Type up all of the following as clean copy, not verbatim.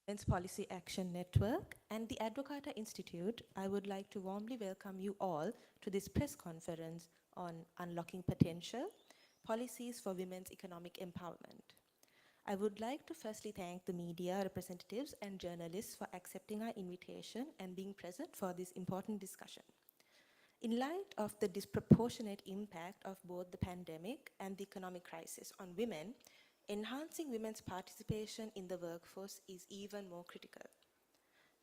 Women's Policy Action Network and the Advocata Institute, I would like to warmly welcome you all to this press conference on unlocking potential, policies for women's economic empowerment. I would like to firstly thank the media representatives and journalists for accepting our invitation and being present for this important discussion. In light of the disproportionate impact of both the pandemic and the economic crisis on women, enhancing women's participation in the workforce is even more critical.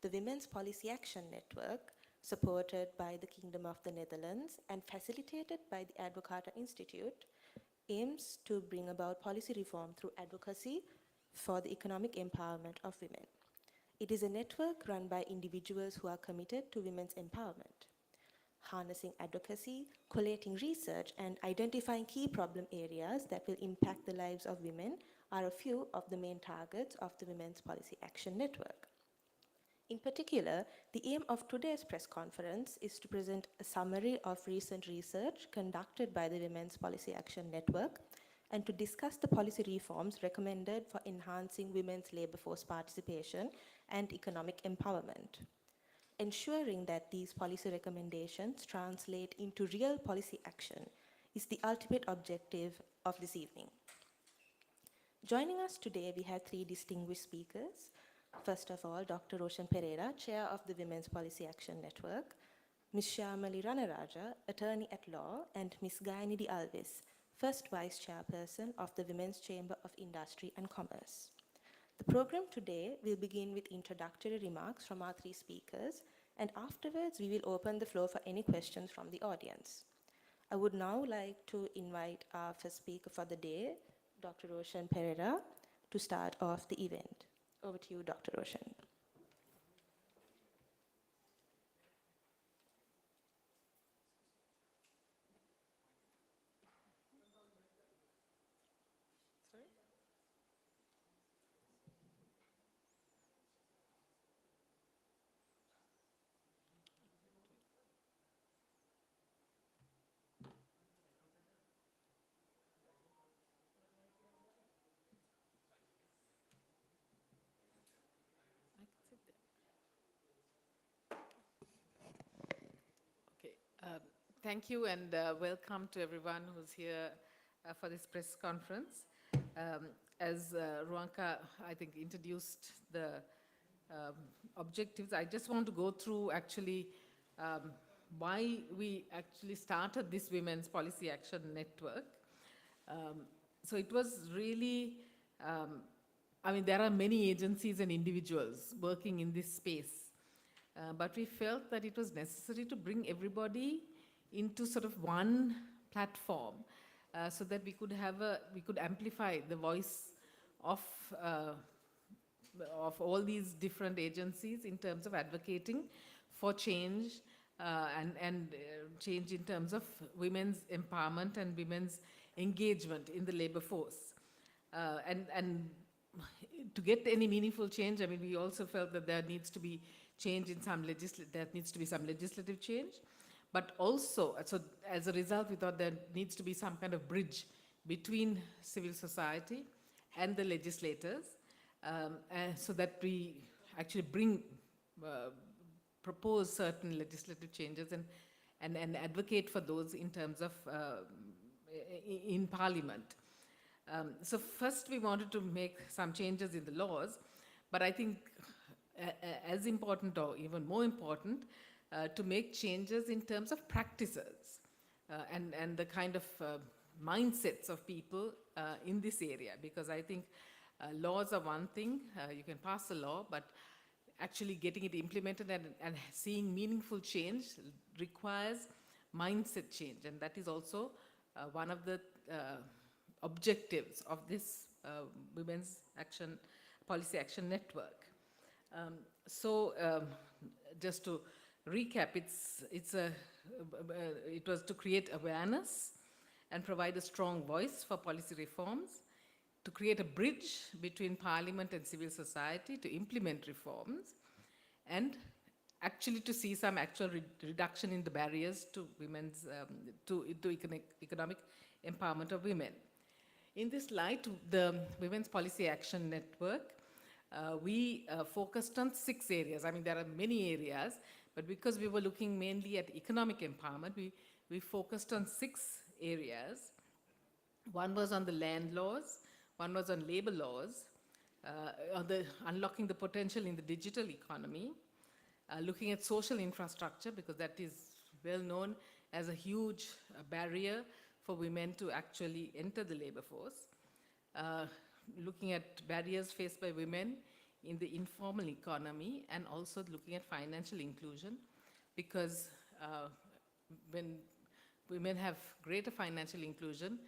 The Women's Policy Action Network, supported by the Kingdom of the Netherlands and facilitated by the Advocata Institute, aims to bring about policy reform through advocacy for the economic empowerment of women. It is a network run by individuals who are committed to women's empowerment. Harnessing advocacy, collating research, and identifying key problem areas that will impact the lives of women are a few of the main targets of the Women's Policy Action Network. In particular, the aim of today's press conference is to present a summary of recent research conducted by the Women's Policy Action Network and to discuss the policy reforms recommended for enhancing women's labor force participation and economic empowerment. Ensuring that these policy recommendations translate into real policy action is the ultimate objective of this evening. Joining us today, we have three distinguished speakers. First of all, Dr. Roshan Pereira, Chair of the Women's Policy Action Network, Ms. Shyamali Ranaraja, Attorney at Law, and Ms. Gayanidi Alvis, First Vice Chairperson of the Women's Chamber of Industry and Commerce. The program today will begin with introductory remarks from our three speakers, and afterwards we will open the floor for any questions from the audience. I would now like to invite our first speaker for the day, Dr. Roshan Pereira, to start off the event. Over to you, Dr. Roshan. Okay. Thank you and welcome to everyone who's here for this press conference. As Ruanka, I think, introduced the objectives, I just want to go through actually why we actually started this Women's Policy Action Network. So it was really, I mean, there are many agencies and individuals working in this space. But we felt that it was necessary to bring everybody into sort of one platform so that we could amplify the voice of all these different agencies in terms of advocating for change and change in terms of women's empowerment and women's engagement in the labor force. And to get any meaningful change, I mean, we also felt that there needs to be change in there needs to be some legislative change, but also, so as a result, we thought there needs to be some kind of bridge between civil society and the legislators, so that we actually propose certain legislative changes and advocate for those in terms of in Parliament. So first we wanted to make some changes in the laws, but I think as important or even more important, to make changes in terms of practices and the kind of mindsets of people in this area. Because I think laws are one thing, you can pass a law, but actually getting it implemented and seeing meaningful change requires mindset change. And that is also one of the objectives of this Women's Policy Action Network. Just to recap, it was to create awareness and provide a strong voice for policy reforms, to create a bridge between Parliament and civil society to implement reforms, and actually to see some actual reduction in the barriers to women's economic empowerment of women. In this light, the Women's Policy Action Network we focused on 6 areas. I mean, there are many areas, but because we were looking mainly at economic empowerment, we focused on 6 areas. One was on the land laws, one was on labor laws, on the unlocking the potential in the digital economy, looking at social infrastructure, because that is well known as a huge barrier for women to actually enter the labor force, uh, looking at barriers faced by women in the informal economy, and also looking at financial inclusion, because when women have greater financial inclusion,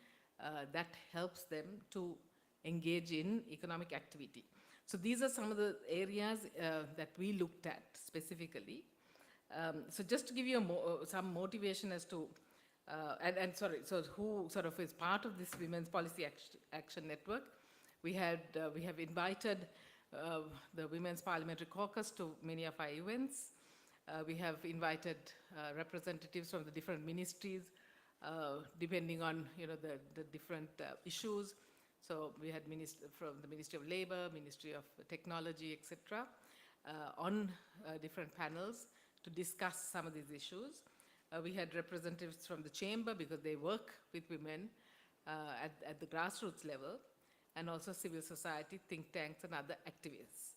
that helps them to engage in economic activity. So these are some of the areas that we looked at specifically. So just to give you some motivation as to, so who sort of is part of this Women's Policy Action Network, we have invited the Women's Parliamentary Caucus to many of our events. We have invited representatives from the different ministries, depending on the different issues. So we had from the Ministry of Labor, Ministry of Technology, etc., on different panels to discuss some of these issues. We had representatives from the chamber, because they work with women at the grassroots level, and also civil society, think tanks, and other activists.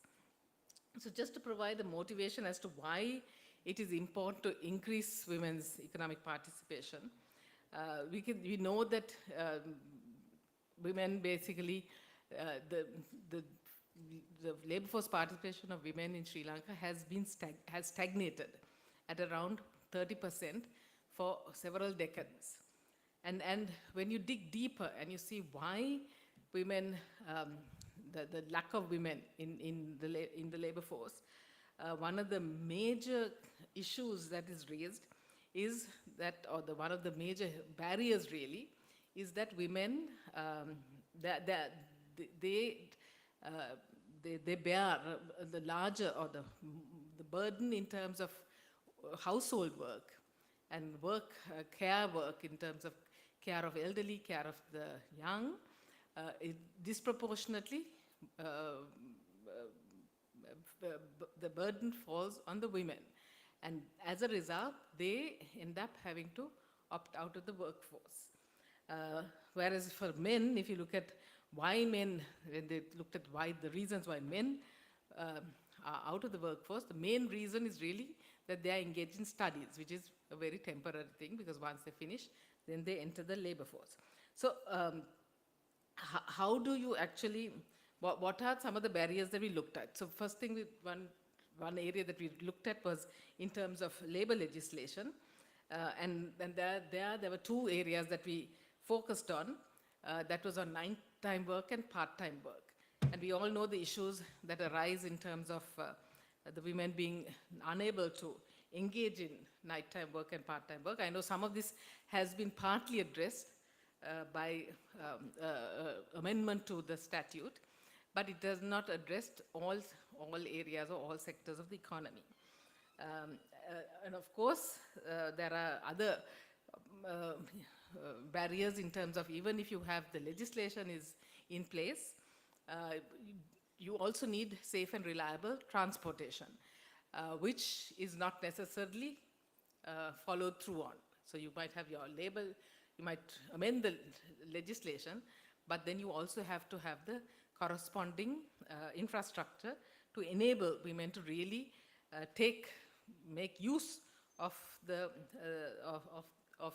So just to provide the motivation as to why it is important to increase women's economic participation, we know that women basically, the labor force participation of women in Sri Lanka has stagnated at around 30% for several decades. And when you dig deeper and you see why women, the lack of women in the labor force, one of the major issues that is raised is that, or one of the major barriers really, is that women, they bear the larger, or the burden in terms of household work and care work in terms of care of elderly, care of the young, it disproportionately, the burden falls on the women. And as a result, they end up having to opt out of the workforce. Whereas for men, if you look at why men, when they looked at the reasons why men are out of the workforce, the main reason is really that they are engaged in studies, which is a very temporary thing, because once they finish, then they enter the labor force. So how do you actually, what are some of the barriers that we looked at? So first thing, one area that we looked at was in terms of labor legislation. And there were 2 areas that we focused on. That was on nighttime work and part-time work. And we all know the issues that arise in terms of the women being unable to engage in nighttime work and part-time work. I know some of this has been partly addressed by amendment to the statute, but it does not address all areas or all sectors of the economy. And of course, there are other barriers in terms of, even if you have the legislation is in place, you also need safe and reliable transportation, which is not necessarily followed through on. So you might have your label, you might amend the legislation, but then you also have to have the corresponding infrastructure to enable women to really make use of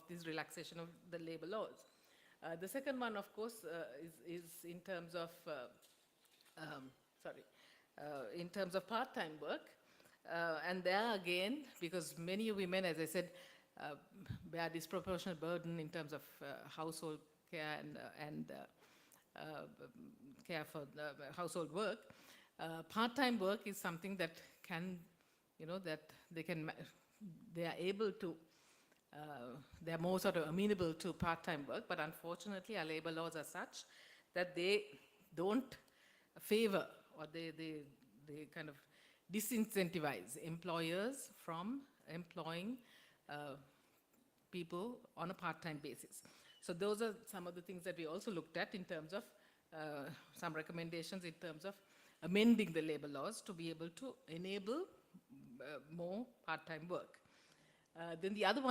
this relaxation of the labor laws. The second one, of course, is in terms of in terms of part-time work, and there again, because many women, as I said, bear disproportionate burden in terms of household care and care for the household work. Part-time work is something that can, that they are able to, they're more sort of amenable to part-time work, but unfortunately our labor laws are such that they don't favor, or they kind of disincentivize employers from employing people on a part-time basis. So those are some of the things that we also looked at in terms of some recommendations in terms of amending the labor laws to be able to enable more part-time work. Then the other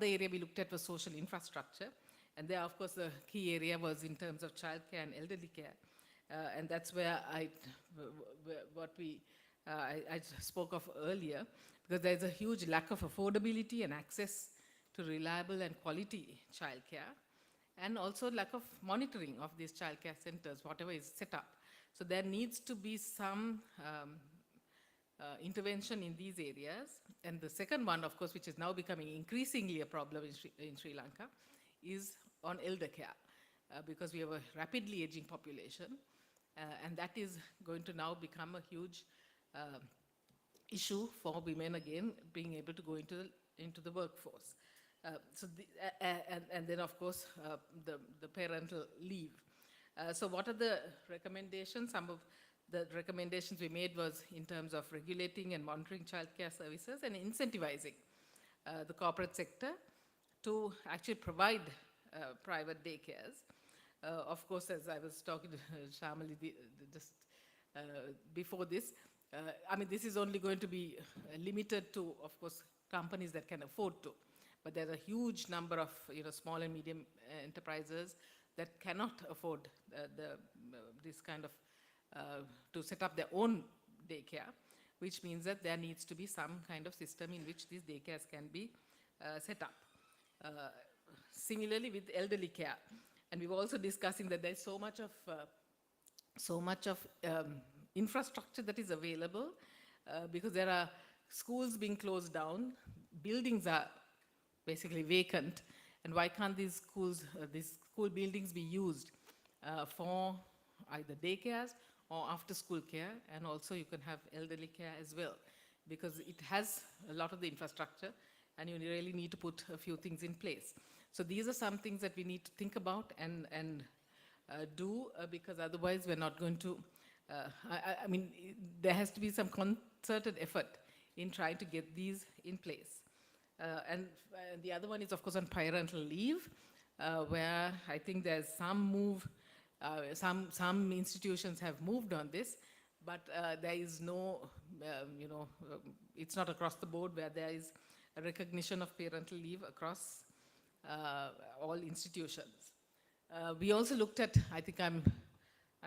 area we looked at was social infrastructure. And there, of course, the key area was in terms of childcare and elderly care. And that's where I spoke of earlier, because there's a huge lack of affordability and access to reliable and quality childcare, and also lack of monitoring of these childcare centers, whatever is set up. So there needs to be some intervention in these areas. And the second one, of course, which is now becoming increasingly a problem in Sri Lanka, is on elder care, because we have a rapidly aging population, and that is going to now become a huge issue for women again being able to go into the workforce. And then, of course, the parental leave. So what are the recommendations? Some of the recommendations we made was in terms of regulating and monitoring childcare services and incentivizing the corporate sector to actually provide private daycares. Of course, as I was talking to Shamali just before this, I mean, this is only going to be limited to, of course, companies that can afford to. But there's a huge number of small and medium enterprises that cannot afford this kind of to set up their own daycare, which means that there needs to be some kind of system in which these daycares can be set up. Similarly with elderly care, and we were also discussing that there's so much of infrastructure that is available, because there are schools being closed down, buildings are basically vacant, and why can't these school buildings be used for either daycares or after school care, and also you can have elderly care as well, because it has a lot of the infrastructure and you really need to put a few things in place. So these are some things that we need to think about and do, because otherwise we're not going to, I mean, there has to be some concerted effort in trying to get these in place. And the other one is, of course, on parental leave, where I think there's some move, some institutions have moved on this, but there is no, it's not across the board where there is a recognition of parental leave across all institutions. We also looked at, I think I'm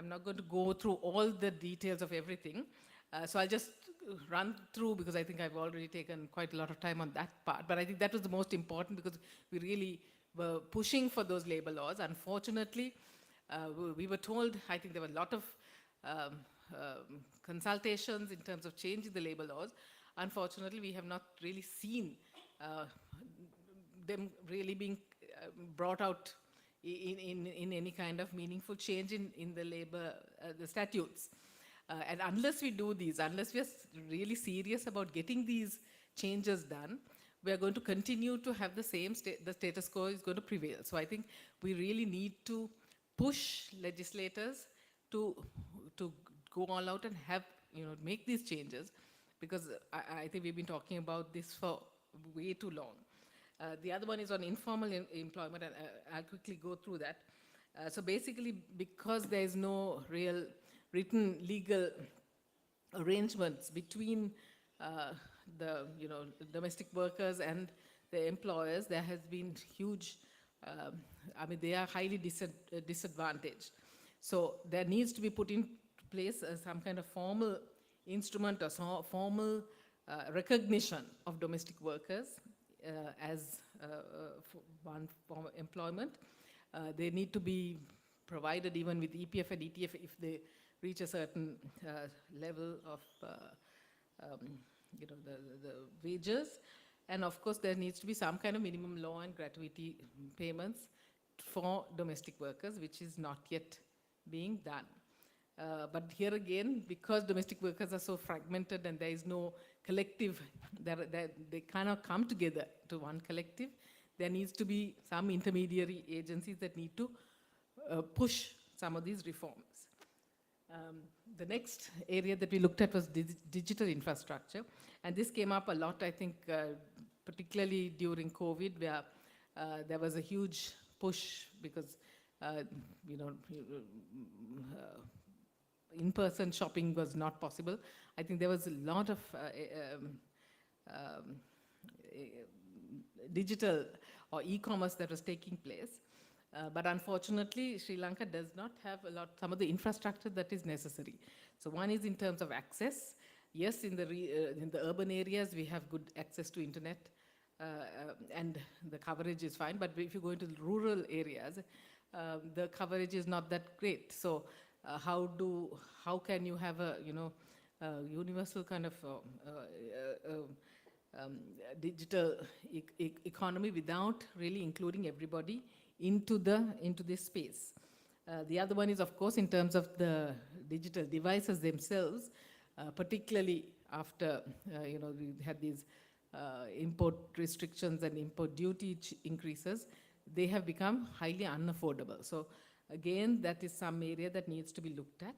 not going to go through all the details of everything, so I'll just run through, because I think I've already taken quite a lot of time on that part, but I think that was the most important, because we really were pushing for those labor laws. Unfortunately, we were told, I think there were a lot of consultations in terms of changing the labor laws. Unfortunately, we have not really seen them really being brought out in any kind of meaningful change in the labor, the statutes. And unless we do these, unless we are really serious about getting these changes done, we are going to continue to have the same, the status quo is going to prevail. So I think we really need to push legislators to go all out and have, make these changes, because I think we've been talking about this for way too long. The other one is on informal employment, and I'll quickly go through that. So basically, because there is no real written legal arrangements between the domestic workers and the employers, there has been huge, I mean, they are highly disadvantaged. So there needs to be put in place some kind of formal instrument or formal recognition of domestic workers as one form of employment. They need to be provided even with EPF and ETF if they reach a certain level of the wages. And of course, there needs to be some kind of minimum law and gratuity payments for domestic workers, which is not yet being done. But here again, because domestic workers are so fragmented and there is no collective, they cannot come together to one collective, there needs to be some intermediary agencies that need to push some of these reforms. The next area that we looked at was digital infrastructure. And this came up a lot, I think, particularly during COVID, where there was a huge push because, in-person shopping was not possible. I think there was a lot of um, digital or e-commerce that was taking place. But unfortunately, Sri Lanka does not have some of the infrastructure that is necessary. So one is in terms of access. Yes, in the urban areas, we have good access to internet, and the coverage is fine. But if you go into the rural areas, the coverage is not that great. So how can you have a universal kind of um, digital economy without really including everybody into this space? The other one is, of course, in terms of the digital devices themselves, particularly after we had these import restrictions and import duty increases. They have become highly unaffordable. So again, that is some area that needs to be looked at.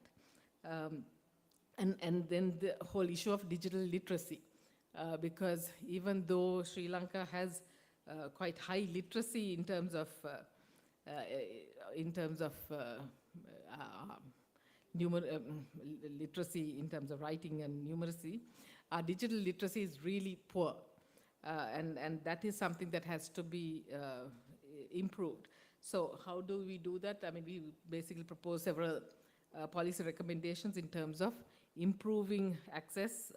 And then the whole issue of digital literacy, because even though Sri Lanka has quite high literacy in terms of literacy in terms of writing and numeracy, our digital literacy is really poor, and that is something that has to be improved. So how do we do that? I mean, we basically propose several policy recommendations in terms of improving access,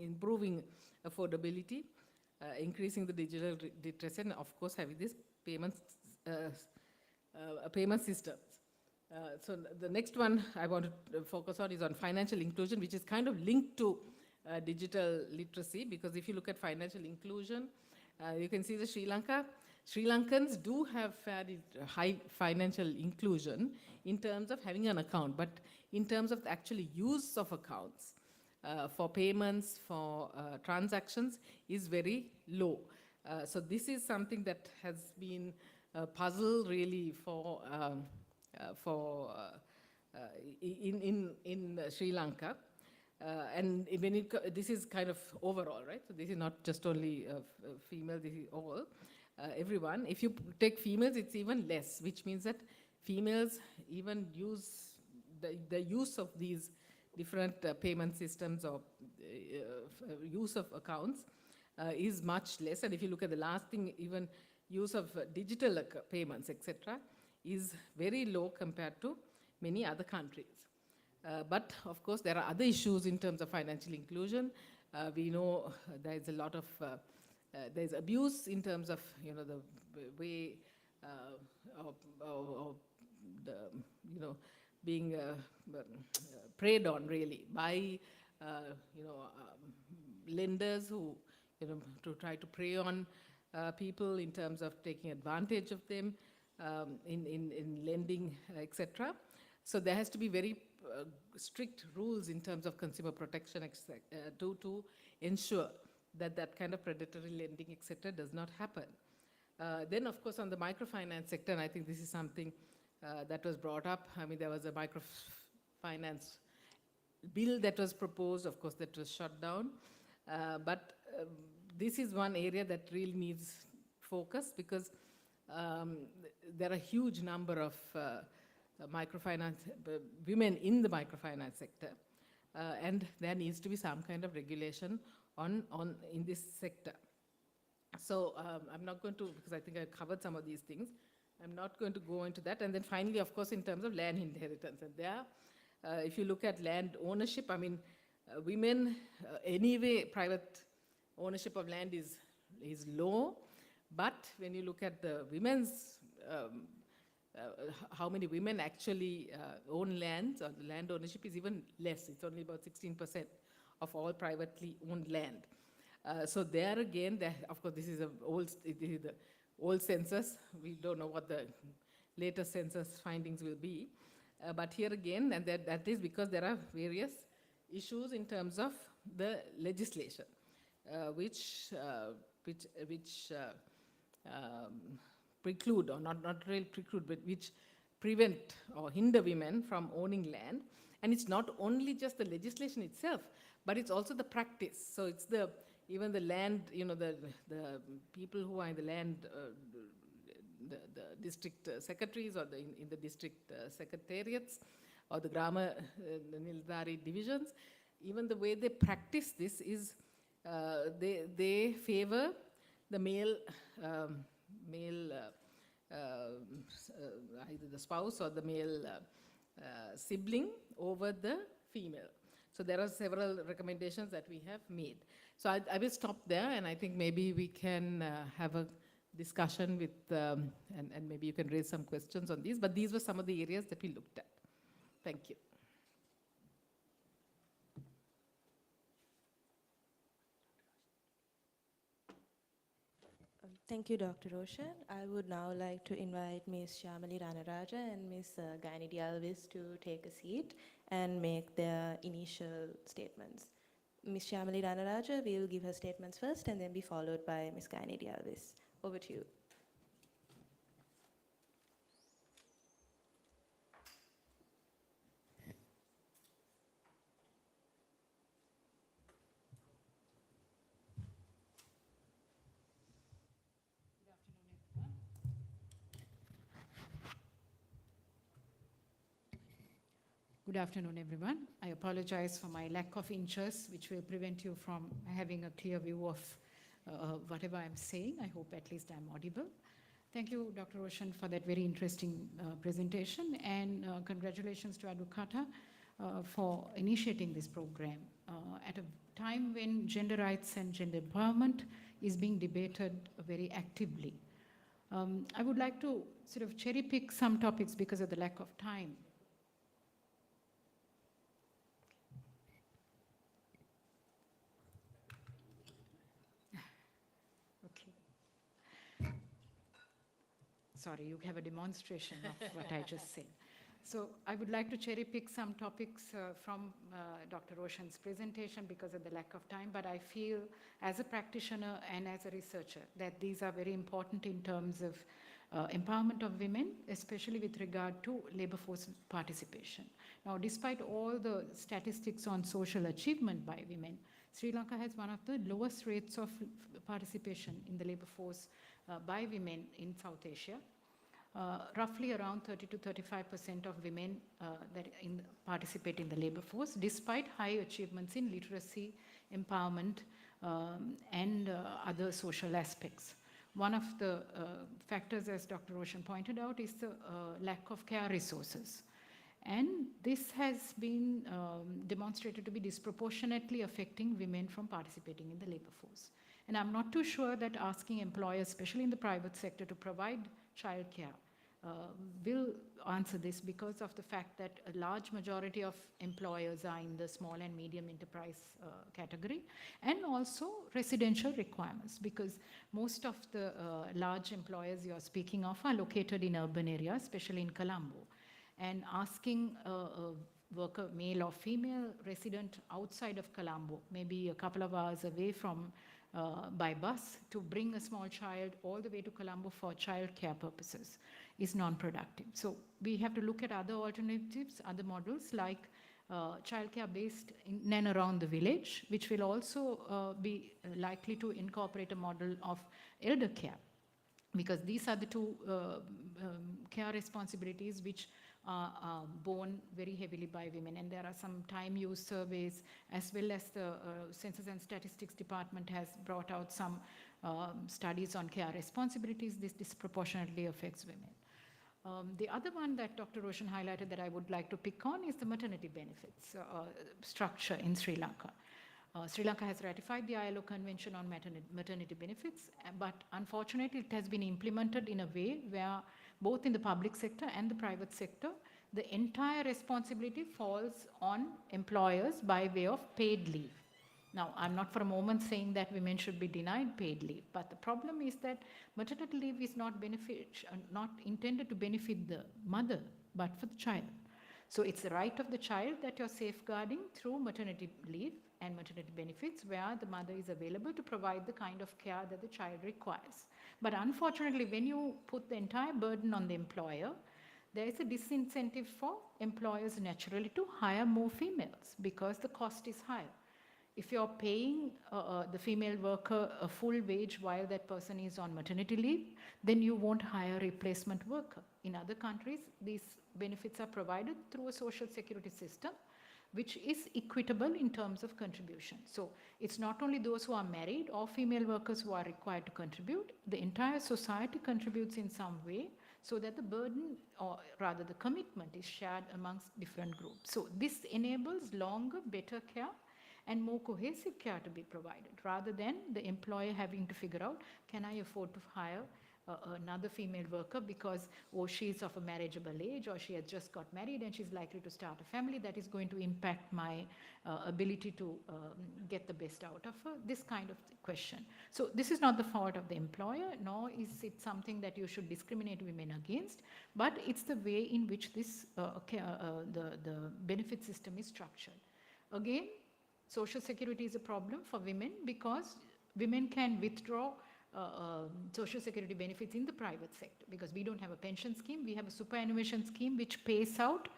improving affordability, increasing the digital literacy, and of course having this payment systems. So the next one I want to focus on is on financial inclusion, which is kind of linked to digital literacy, because if you look at financial inclusion, you can see the Sri Lankans do have fairly high financial inclusion in terms of having an account, but in terms of the actual use of accounts for payments, for transactions, is very low. So this is something that has been a puzzle really in Sri Lanka. And when this is kind of overall, right? So this is not just only female, this is all, everyone. If you take females, it's even less, which means that females even use the use of these different payment systems or use of accounts is much less. And if you look at the last thing, even use of digital payments, etc., is very low compared to many other countries. But of course, there are other issues in terms of financial inclusion. We know there's a lot of there's abuse in terms of the way of the being preyed on really by lenders who to try to prey on people in terms of taking advantage of them in lending, etc. So there has to be very strict rules in terms of consumer protection to ensure that that kind of predatory lending, etc., does not happen. Then, of course, on the microfinance sector, and I think this is something that was brought up. I mean, there was a microfinance bill that was proposed, of course, that was shut down. But this is one area that really needs focus, because there are a huge number of microfinance women in the microfinance sector, and there needs to be some kind of regulation in this sector. So I'm not going to, because I think I covered some of these things, I'm not going to go into that. And then finally, of course, in terms of land inheritance, and there, if you look at land ownership, I mean, women, anyway, private ownership of land is low, but when you look at the women's, how many women actually own lands, or the land ownership is even less. It's only about 16% of all privately owned land. So there again, of course, this is the old census. We don't know what the latest census findings will be. But here again, and that is because there are various issues in terms of the legislation, which preclude, or not really preclude, but which prevent or hinder women from owning land. And it's not only just the legislation itself, but it's also the practice. So it's even the land, the people who are in the land the district secretaries or in the district secretariats or the Grama Nilgari divisions, even the way they practice this is they favor the male either the spouse or the male sibling over the female. So there are several recommendations that we have made. So I will stop there, and I think maybe we can have a discussion with, and maybe you can raise some questions on these, but these were some of the areas that we looked at. Thank you. Thank you, Dr. Roshan. I would now like to invite Ms. Shyamali Ranaraja and Ms. Gaini Alvis to take a seat and make their initial statements. Ms. Shyamali Ranaraja will give her statements first and then be followed by Ms. Gaini Alvis. Over to you. Good afternoon, everyone. I apologize for my lack of inches, which will prevent you from having a clear view of whatever I'm saying. I hope at least I'm audible. Thank you, Dr. Roshan, for that very interesting presentation, and congratulations to Advokata for initiating this program at a time when gender rights and gender empowerment is being debated very actively. I would like to sort of cherry pick some topics because of the lack of time. Sorry, you have a demonstration of what I just said. So I would like to cherry pick some topics from Dr. Roshan's presentation because of the lack of time, but I feel as a practitioner and as a researcher that these are very important in terms of empowerment of women, especially with regard to labor force participation. Now, despite all the statistics on social achievement by women, Sri Lanka has one of the lowest rates of participation in the labor force by women in South Asia. Roughly around 30 to 35% of women that participate in the labor force, despite high achievements in literacy, empowerment, and other social aspects. One of the factors, as Dr. Roshan pointed out, is the lack of care resources. And this has been demonstrated to be disproportionately affecting women from participating in the labor force. And I'm not too sure that asking employers, especially in the private sector, to provide childcare will answer this because of the fact that a large majority of employers are in the small and medium enterprise category, and also residential requirements, because most of the large employers you're speaking of are located in urban areas, especially in Colombo. And asking a worker, male or female, resident outside of Colombo, maybe a couple of hours away from by bus, to bring a small child all the way to Colombo for child care purposes is non-productive. So we have to look at other alternatives, other models like childcare based in and around the village, which will also be likely to incorporate a model of elder care, because these are the two care responsibilities which are borne very heavily by women. And there are some time use surveys, as well as the Census and Statistics Department has brought out some studies on care responsibilities. This disproportionately affects women. The other one that Dr. Roshan highlighted that I would like to pick on is the maternity benefits structure in Sri Lanka. Sri Lanka has ratified the ILO Convention on Maternity Benefits, but unfortunately it has been implemented in a way where both in the public sector and the private sector, the entire responsibility falls on employers by way of paid leave. Now, I'm not for a moment saying that women should be denied paid leave, but the problem is that maternity leave is not intended to benefit the mother, but for the child. So it's the right of the child that you're safeguarding through maternity leave and maternity benefits, where the mother is available to provide the kind of care that the child requires. But unfortunately, when you put the entire burden on the employer, there is a disincentive for employers naturally to hire more females because the cost is higher. If you're paying the female worker a full wage while that person is on maternity leave, then you won't hire a replacement worker. In other countries, these benefits are provided through a social security system, which is equitable in terms of contribution. So it's not only those who are married or female workers who are required to contribute, the entire society contributes in some way so that the burden, or rather the commitment, is shared amongst different groups. So this enables longer, better care and more cohesive care to be provided, rather than the employer having to figure out, can I afford to hire another female worker because, oh, she's of a marriageable age, or she has just got married and she's likely to start a family, that is going to impact my ability to get the best out of her, this kind of question. So this is not the fault of the employer, nor is it something that you should discriminate women against, but it's the way in which this the benefit system is structured. Again, Social Security is a problem for women because women can withdraw Social Security benefits in the private sector, because we don't have a pension scheme. We have a superannuation scheme which pays out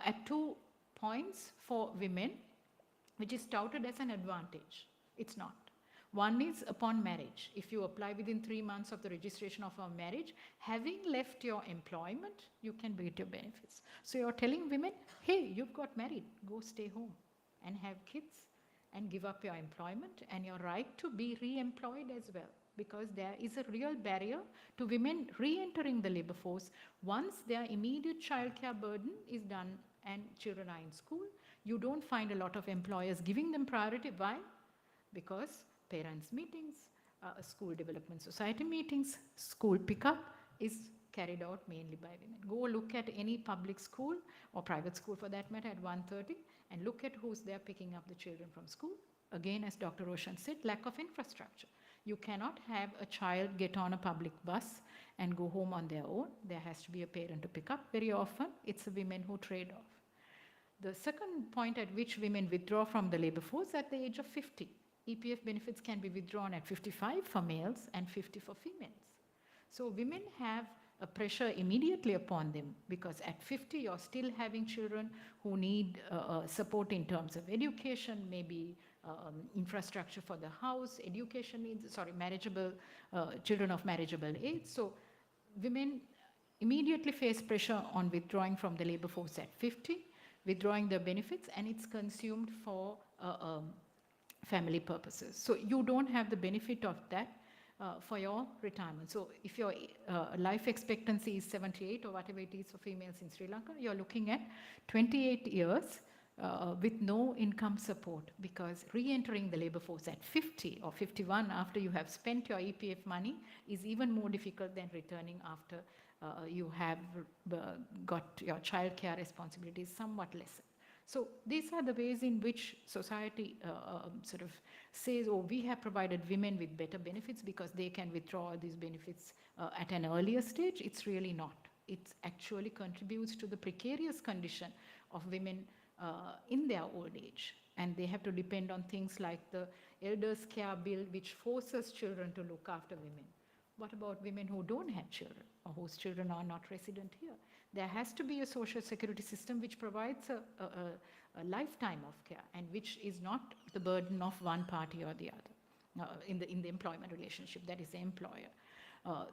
at 2 points for women, which is touted as an advantage. It's not. One is upon marriage. If you apply within 3 months of the registration of a marriage, having left your employment, you can get your benefits. So you're telling women, hey, you've got married, go stay home and have kids and give up your employment and your right to be re-employed as well, because there is a real barrier to women re-entering the labor force once their immediate childcare burden is done and children are in school. You don't find a lot of employers giving them priority. Why? Because parents' meetings, school development society meetings, school pickup is carried out mainly by women. Go look at any public school or private school for that matter at 1:30 and look at who's there picking up the children from school. Again, as Dr. Roshan said, lack of infrastructure. You cannot have a child get on a public bus and go home on their own. There has to be a parent to pick up. Very often, it's the women who trade off. The second point at which women withdraw from the labor force at the age of 50. EPF benefits can be withdrawn at 55 for males and 50 for females. So women have a pressure immediately upon them, because at 50 you're still having children who need support in terms of education, maybe infrastructure for the house, education needs, marriageable, children of marriageable age. So women immediately face pressure on withdrawing from the labor force at 50, withdrawing their benefits, and it's consumed for family purposes. So you don't have the benefit of that for your retirement. So if your life expectancy is 78 or whatever it is for females in Sri Lanka, you're looking at 28 years with no income support, because re-entering the labor force at 50 or 51 after you have spent your EPF money is even more difficult than returning after you have got your child care responsibilities somewhat lessened. So these are the ways in which society sort of says, oh, we have provided women with better benefits because they can withdraw these benefits at an earlier stage. It's really not. It actually contributes to the precarious condition of women in their old age. And they have to depend on things like the Elders' Care Bill, which forces children to look after women. What about women who don't have children or whose children are not resident here? There has to be a social security system which provides a lifetime of care and which is not the burden of one party or the other in the employment relationship, that is the employer.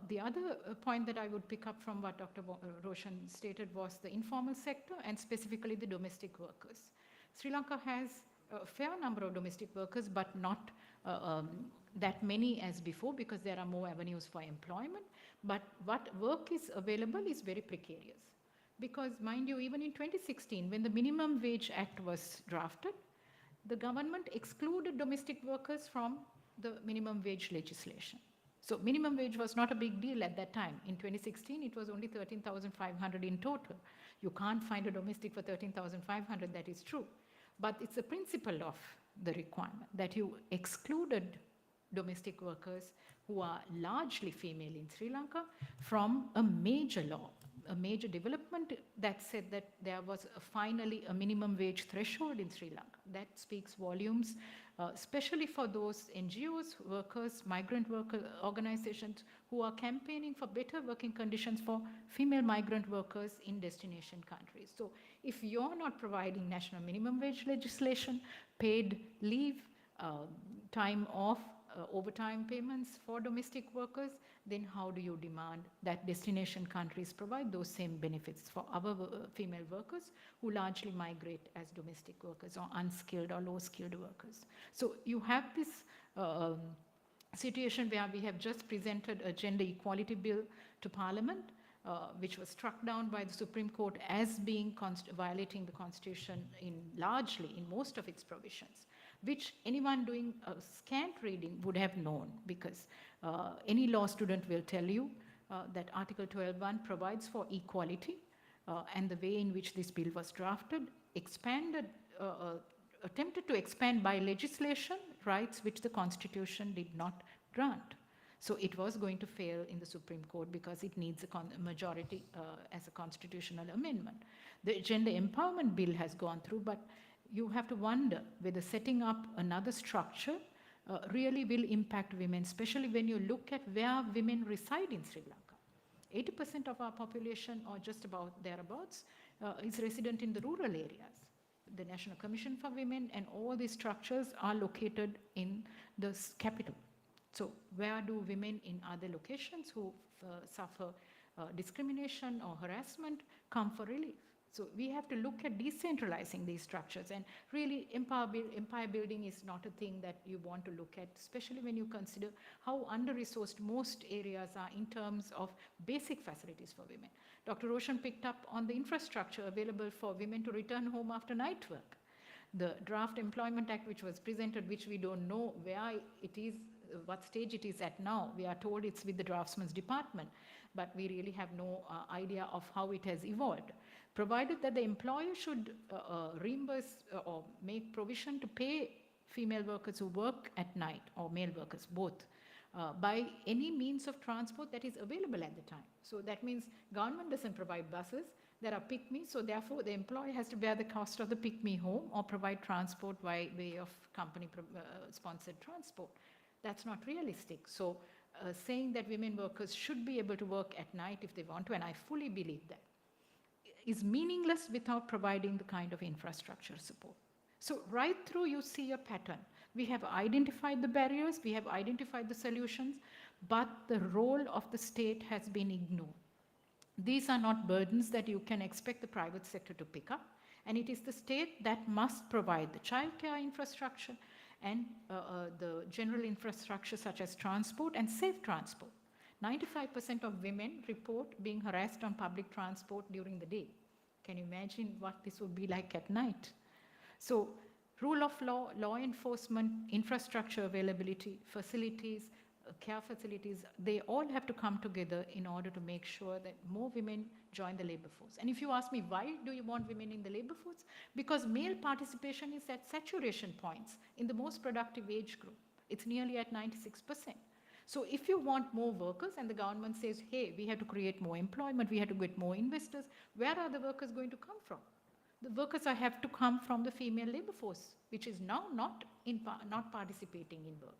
The other point that I would pick up from what Dr. Roshan stated was the informal sector and specifically the domestic workers. Sri Lanka has a fair number of domestic workers, but not that many as before, because there are more avenues for employment. But what work is available is very precarious. Because mind you, even in 2016, when the Minimum Wage Act was drafted, the government excluded domestic workers from the minimum wage legislation. So minimum wage was not a big deal at that time. In 2016, it was only 13,500 in total. You can't find a domestic for 13,500, that is true. But it's a principle of the requirement that you excluded domestic workers who are largely female in Sri Lanka from a major law, a major development that said that there was finally a minimum wage threshold in Sri Lanka. That speaks volumes, especially for those NGOs, workers, migrant worker organizations who are campaigning for better working conditions for female migrant workers in destination countries. So if you're not providing national minimum wage legislation, paid leave, time off, overtime payments for domestic workers, then how do you demand that destination countries provide those same benefits for our female workers who largely migrate as domestic workers or unskilled or low-skilled workers? So you have this situation where we have just presented a gender equality bill to Parliament, which was struck down by the Supreme Court as being violating the Constitution largely in most of its provisions, which anyone doing a scant reading would have known, because any law student will tell you that Article 12.1 provides for equality, and the way in which this bill was drafted attempted to expand by legislation rights which the Constitution did not grant. So it was going to fail in the Supreme Court because it needs a majority as a constitutional amendment. The Gender Empowerment Bill has gone through, but you have to wonder whether setting up another structure really will impact women, especially when you look at where women reside in Sri Lanka. 80% of our population, or just about thereabouts, is resident in the rural areas. The National Commission for Women and all these structures are located in the capital. So where do women in other locations who suffer discrimination or harassment come for relief? So we have to look at decentralizing these structures, and really empire building is not a thing that you want to look at, especially when you consider how under-resourced most areas are in terms of basic facilities for women. Dr. Roshan picked up on the infrastructure available for women to return home after night work. The Draft Employment Act, which was presented, which we don't know where it is, what stage it is at now. We are told it's with the Draftsman's Department, but we really have no idea of how it has evolved. Provided that the employer should reimburse or make provision to pay female workers who work at night, or male workers, both, by any means of transport that is available at the time. So that means government doesn't provide buses, there are pick-me, so therefore the employer has to bear the cost of the pick-me home or provide transport by way of company sponsored transport. That's not realistic. So saying that women workers should be able to work at night if they want to, and I fully believe that, is meaningless without providing the kind of infrastructure support. So right through you see a pattern. We have identified the barriers, we have identified the solutions, but the role of the state has been ignored. These are not burdens that you can expect the private sector to pick up, and it is the state that must provide the childcare infrastructure and the general infrastructure such as transport and safe transport. 95% of women report being harassed on public transport during the day. Can you imagine what this would be like at night? So rule of law, law enforcement, infrastructure availability, facilities, care facilities, they all have to come together in order to make sure that more women join the labor force. And if you ask me, why do you want women in the labor force? Because male participation is at saturation points in the most productive age group. It's nearly at 96%. So if you want more workers and the government says, hey, we have to create more employment, we have to get more investors, where are the workers going to come from? The workers have to come from the female labor force, which is now not participating in work.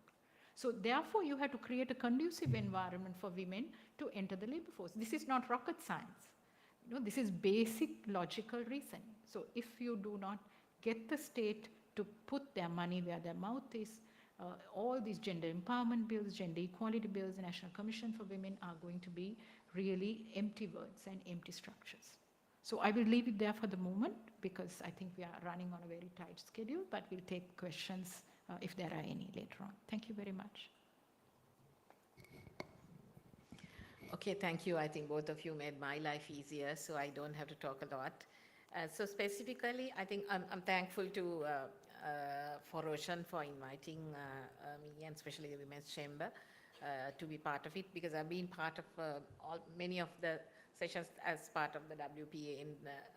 So therefore, you have to create a conducive environment for women to enter the labor force. This is not rocket science. This is basic logical reasoning. So if you do not get the state to put their money where their mouth is, all these gender empowerment bills, gender equality bills, the National Commission for Women are going to be really empty words and empty structures. So I will leave it there for the moment because I think we are running on a very tight schedule, but we'll take questions if there are any later on. Thank you very much. Okay, thank you. I think both of you made my life easier, so I don't have to talk a lot. So specifically, I think I'm thankful to for Roshan for inviting me, and especially the Women's Chamber, to be part of it, because I've been part of many of the sessions as part of the WPAN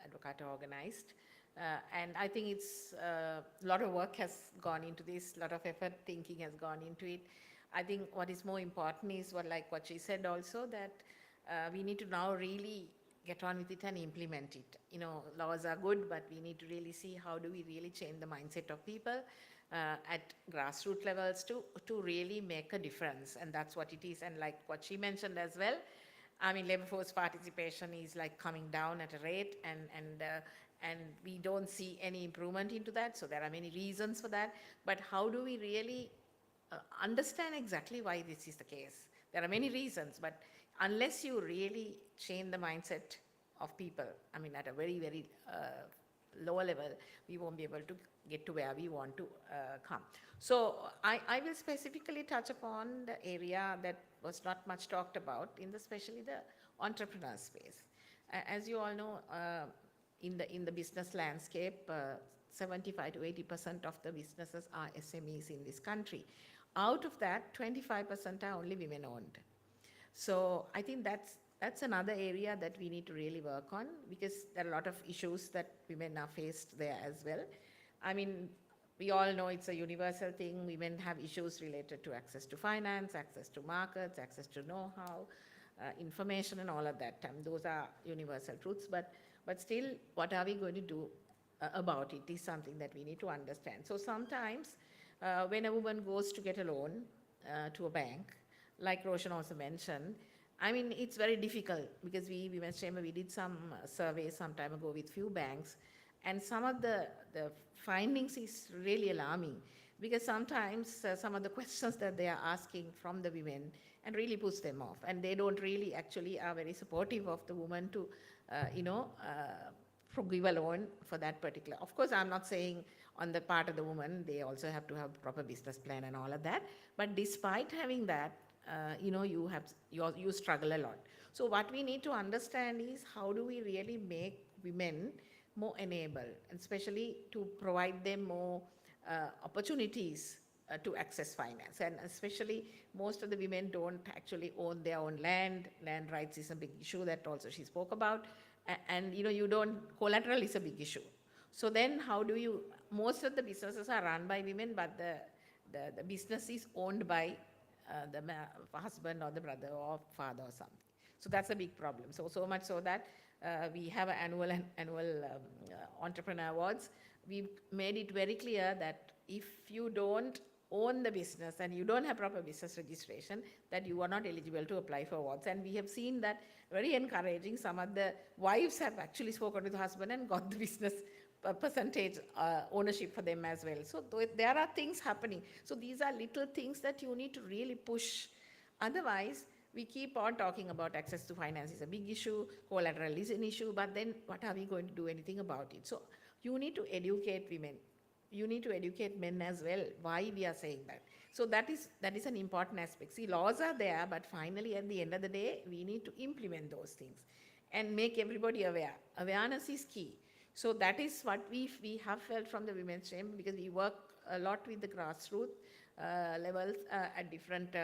Advocata organized. And I think it's a lot of work has gone into this, a lot of effort, thinking has gone into it. I think what is more important is what she said also, that we need to now really get on with it and implement it. Laws are good, but we need to really see how do we really change the mindset of people at grassroots levels to really make a difference. And that's what it is. And like what she mentioned as well, I mean, labor force participation is like coming down at a rate, and we don't see any improvement into that. So there are many reasons for that. But how do we really understand exactly why this is the case? There are many reasons, but unless you really change the mindset of people, I mean, at a very, very lower level, we won't be able to get to where we want to come. So I will specifically touch upon the area that was not much talked about, especially the entrepreneur space. As you all know, in the business landscape, 75 to 80% of the businesses are SMEs in this country. Out of that, 25% are only women-owned. So I think that's another area that we need to really work on, because there are a lot of issues that women are faced there as well. I mean, we all know it's a universal thing. Women have issues related to access to finance, access to markets, access to know-how, information and all of that. Those are universal truths, but still, what are we going to do about it is something that we need to understand. So sometimes when a woman goes to get a loan to a bank, like Roshan also mentioned, I mean, it's very difficult, because Women's Chamber, we did some surveys some time ago with few banks, and some of the findings is really alarming, because sometimes some of the questions that they are asking from the women and really puts them off, and they don't really actually are very supportive of the woman to, give a loan for that particular. Of course, I'm not saying on the part of the woman, they also have to have a proper business plan and all of that, but despite having that, you struggle a lot. So what we need to understand is, how do we really make women more enabled, and especially to provide them more opportunities to access finance. And especially, most of the women don't actually own their own land. Land rights is a big issue that also she spoke about. And collateral is a big issue. So then how do you, most of the businesses are run by women, but the business is owned by the husband or the brother or father or something. So that's a big problem. So much so that we have an annual entrepreneur awards. We've made it very clear that if you don't own the business and you don't have proper business registration, that you are not eligible to apply for awards. And we have seen that very encouraging. Some of the wives have actually spoken to the husband and got the business percentage ownership for them as well. So there are things happening. So these are little things that you need to really push. Otherwise, we keep on talking about access to finance is a big issue, collateral is an issue, but then what are we going to do anything about it? So you need to educate women. You need to educate men as well, why we are saying that. So that is an important aspect. See, laws are there, but finally at the end of the day, we need to implement those things and make everybody aware. Awareness is key. So that is what we have felt from the Women's Chamber, because we work a lot with the grassroots levels at different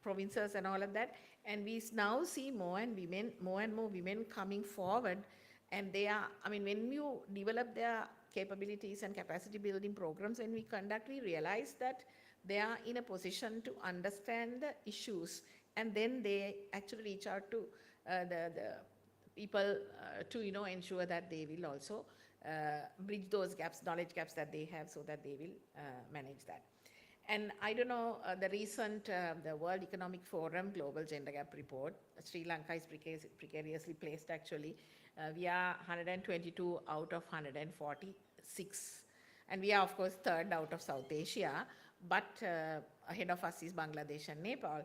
provinces and all of that. And we now see more and more women coming forward. And they are, I mean, when you develop their capabilities and capacity building programs, when we conduct, we realize that they are in a position to understand the issues, and then they actually reach out to the people to ensure that they will also bridge those gaps, knowledge gaps that they have, so that they will manage that. And I don't know, the recent the World Economic Forum Global Gender Gap Report, Sri Lanka is precariously placed actually. We are 122 out of 146. And we are, of course, third out of South Asia, but ahead of us is Bangladesh and Nepal.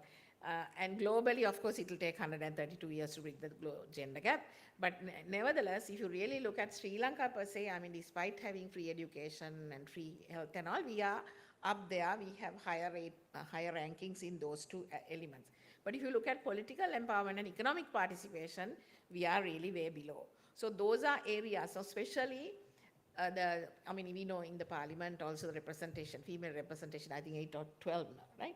And globally, of course, it will take 132 years to bridge the gender gap. But nevertheless, if you really look at Sri Lanka per se, I mean, despite having free education and free health and all, we are up there. We have higher rankings in those two elements. But if you look at political empowerment and economic participation, we are really way below. So those are areas, especially we know in the parliament also the representation, female representation, I think 8 or 12 now, right?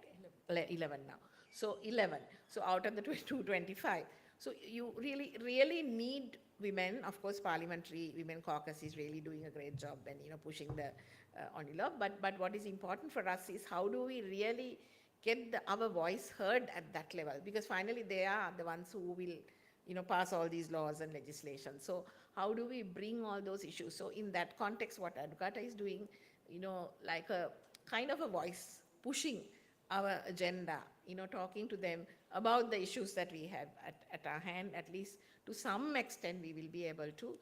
11 now. So 11. So out of the 225. So you really need women. Of course, Parliamentary Women Caucus is really doing a great job and pushing the on the law. But what is important for us is, how do we really get our voice heard at that level? Because finally they are the ones who will pass all these laws and legislation. So how do we bring all those issues? So in that context, what Advocata is doing, like a kind of a voice pushing our agenda, talking to them about the issues that we have at our hand. At least to some extent, we will be able to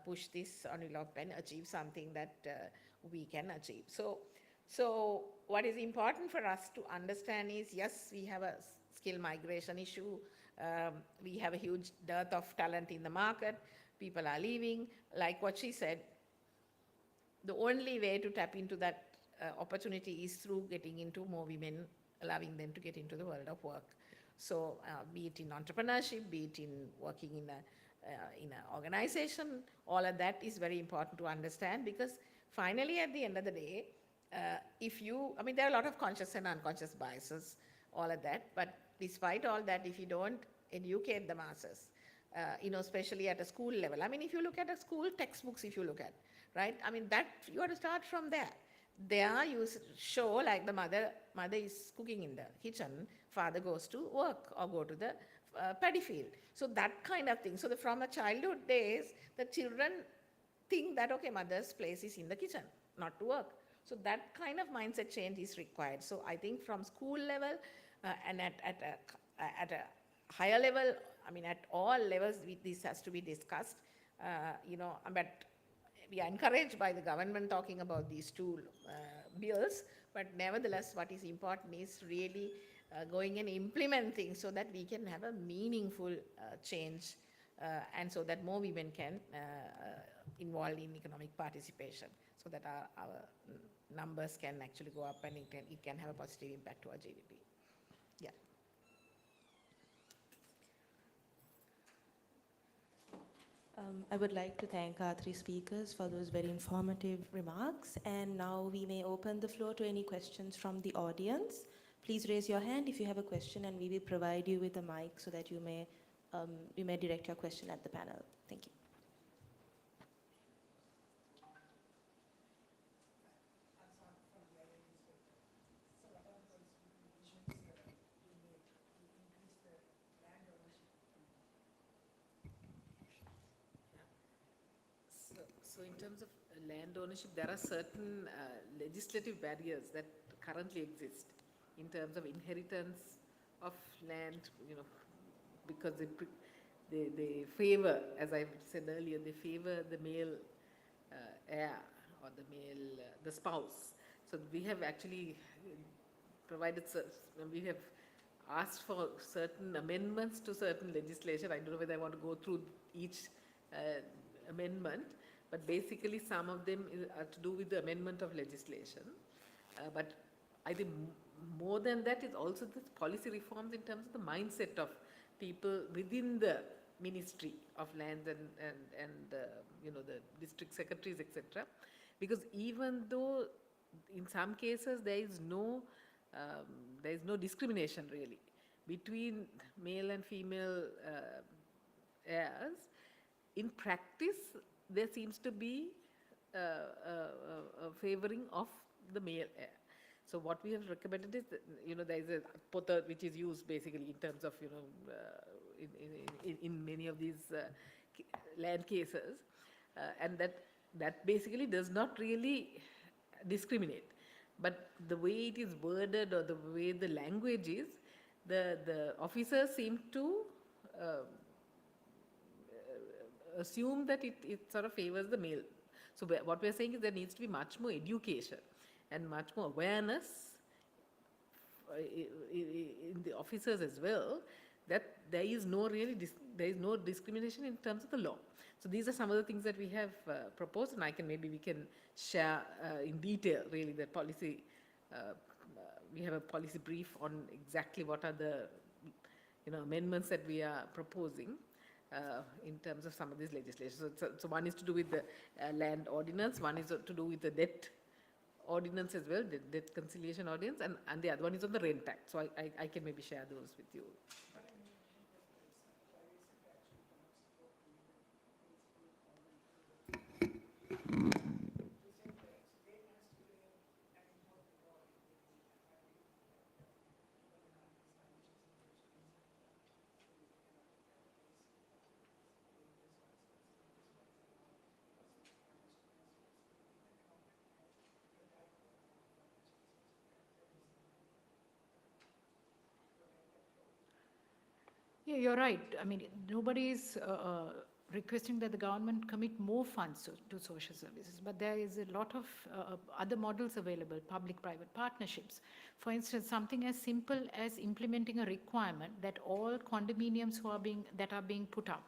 push this on and achieve something that we can achieve. So what is important for us to understand is, yes, we have a skill migration issue. We have a huge dearth of talent in the market. People are leaving. Like what she said, the only way to tap into that opportunity is through getting into more women, allowing them to get into the world of work. So be it in entrepreneurship, be it in working in an organization, all of that is very important to understand, because finally at the end of the day, there are a lot of conscious and unconscious biases, all of that, but despite all that, if you don't educate the masses, especially at a school level. If you look at a school textbooks, if you look at, right? that you have to start from there. There you show like the mother is cooking in the kitchen, father goes to work or go to the paddy field. So that kind of thing. So from the childhood days, the children think that, okay, mother's place is in the kitchen, not to work. So that kind of mindset change is required. So I think from school level and at a higher level, at all levels, this has to be discussed. But we are encouraged by the government talking about these two bills, but nevertheless, what is important is really going and implementing so that we can have a meaningful change and so that more women can involve in economic participation, so that our numbers can actually go up and it can have a positive impact to our GDP. Yeah. I would like to thank our three speakers for those very informative remarks. And now we may open the floor to any questions from the audience. Please raise your hand if you have a question, and we will provide you with a mic so that you may direct your question at the panel. Thank you. So in terms of land ownership, there are certain legislative barriers that currently exist in terms of inheritance of land, because they favor, as I said earlier, they favor the male heir or the spouse. So we have actually provided, we have asked for certain amendments to certain legislation. I don't know whether I want to go through each amendment, but basically some of them are to do with the amendment of legislation. But I think more than that is also the policy reforms in terms of the mindset of people within the Ministry of Lands and the district secretaries, etc. Because even though in some cases there is no discrimination really between male and female heirs, in practice there seems to be a favoring of the male heir. So what we have recommended is that, there is a pota which is used basically in terms of, in many of these land cases, and that basically does not really discriminate. But the way it is worded or the way the language is, the officers seem to assume that it sort of favors the male. So what we're saying is there needs to be much more education and much more awareness in the officers as well, that there is no discrimination in terms of the law. So these are some of the things that we have proposed, and we can share in detail really the policy. We have a policy brief on exactly what are the amendments that we are proposing in terms of some of these legislation. So one is to do with the land ordinance, one is to do with the debt ordinance as well, the debt conciliation ordinance, and the other one is on the Rent Act. So I can maybe share those with you. Yeah, you're right. I mean, nobody is requesting that the government commit more funds to social services, but there is a lot of other models available, public-private partnerships. For instance, something as simple as implementing a requirement that all condominiums that are being put up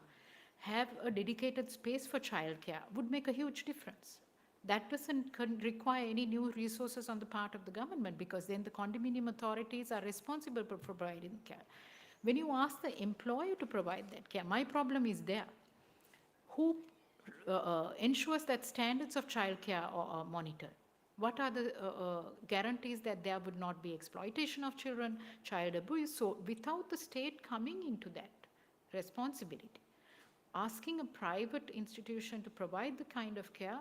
have a dedicated space for childcare would make a huge difference. That doesn't require any new resources on the part of the government, because then the condominium authorities are responsible for providing care. When you ask the employer to provide that care, my problem is there. Who ensures that standards of childcare are monitored? What are the guarantees that there would not be exploitation of children, child abuse? So without the state coming into that responsibility, asking a private institution to provide the kind of care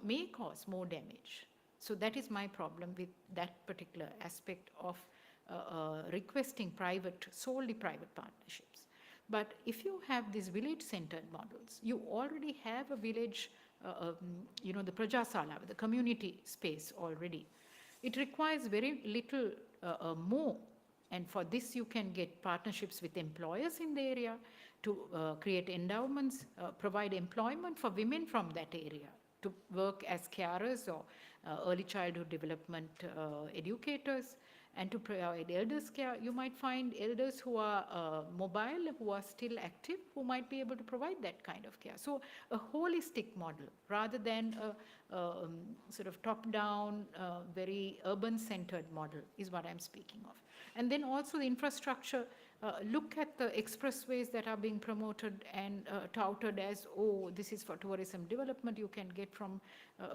may cause more damage. So that is my problem with that particular aspect of requesting solely private partnerships. But if you have these village-centered models, you already have a village, the Prajasala, the community space already. It requires very little more. And for this, you can get partnerships with employers in the area to create endowments, provide employment for women from that area to work as carers or early childhood development educators, and to provide elders care. You might find elders who are mobile, who are still active, who might be able to provide that kind of care. So a holistic model rather than a sort of top-down, very urban-centered model is what I'm speaking of. And then also the infrastructure. Look at the expressways that are being promoted and touted as, oh, this is for tourism development. You can get from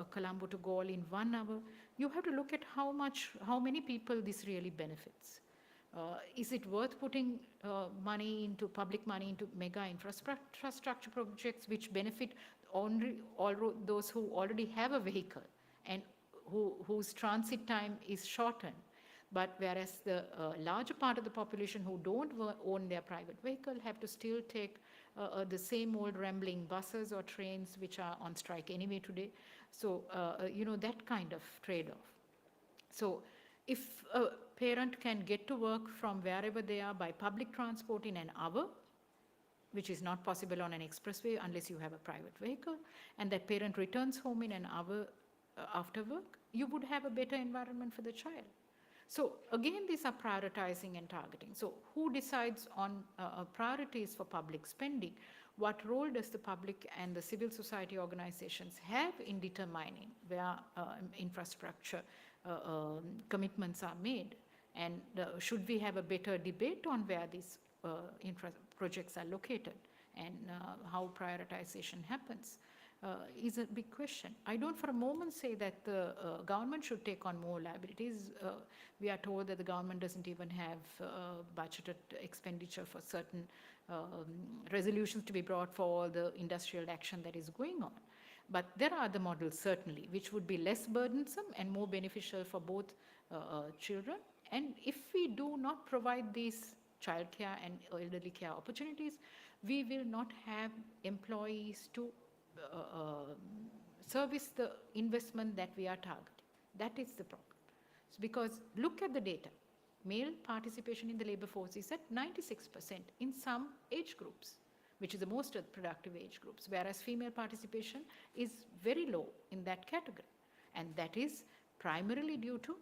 Colombo to Galle in 1 hour. You have to look at how many people this really benefits. Is it worth putting public money into mega infrastructure projects which benefit only all those who already have a vehicle and whose transit time is shortened? But whereas the larger part of the population who don't own their private vehicle have to still take the same old rambling buses or trains which are on strike anyway today. So, that kind of trade-off. So if a parent can get to work from wherever they are by public transport in an hour, which is not possible on an expressway unless you have a private vehicle, and that parent returns home in an hour after work, you would have a better environment for the child. So again, these are prioritizing and targeting. So who decides on priorities for public spending? What role does the public and the civil society organizations have in determining where infrastructure commitments are made? And should we have a better debate on where these projects are located and how prioritization happens? Is a big question. I don't for a moment say that the government should take on more liabilities. We are told that the government doesn't even have budgeted expenditure for certain resolutions to be brought for all the industrial action that is going on. But there are other models, certainly, which would be less burdensome and more beneficial for both children. And if we do not provide these childcare and elderly care opportunities, we will not have employees to service the investment that we are targeting. That is the problem. So because look at the data. Male participation in the labor force is at 96% in some age groups, which is the most productive age groups, whereas female participation is very low in that category. And that is primarily due to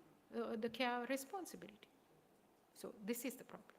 the care responsibility. So this is the problem.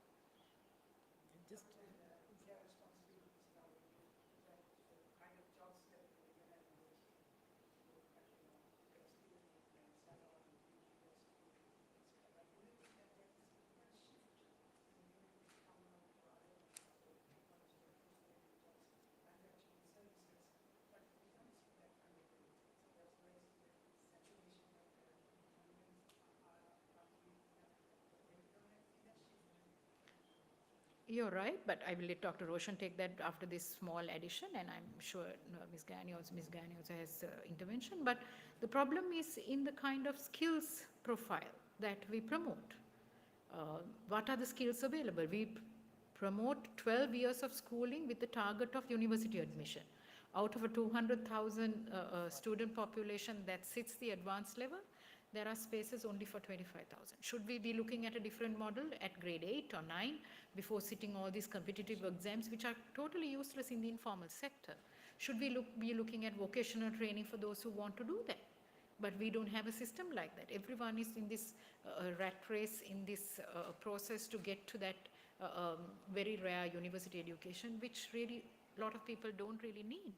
You're right, but I will let Dr. Roshan take that after this small addition, and I'm sure Ms. Gani also has intervention. But the problem is in the kind of skills profile that we promote. What are the skills available? We promote 12 years of schooling with the target of university admission. Out of a 200,000 student population that sits the advanced level, there are spaces only for 25,000. Should we be looking at a different model at grade 8 or 9 before sitting all these competitive exams which are totally useless in the informal sector? Should we be looking at vocational training for those who want to do that? But we don't have a system like that. Everyone is in this rat race, in this process to get to that very rare university education, which really a lot of people don't really need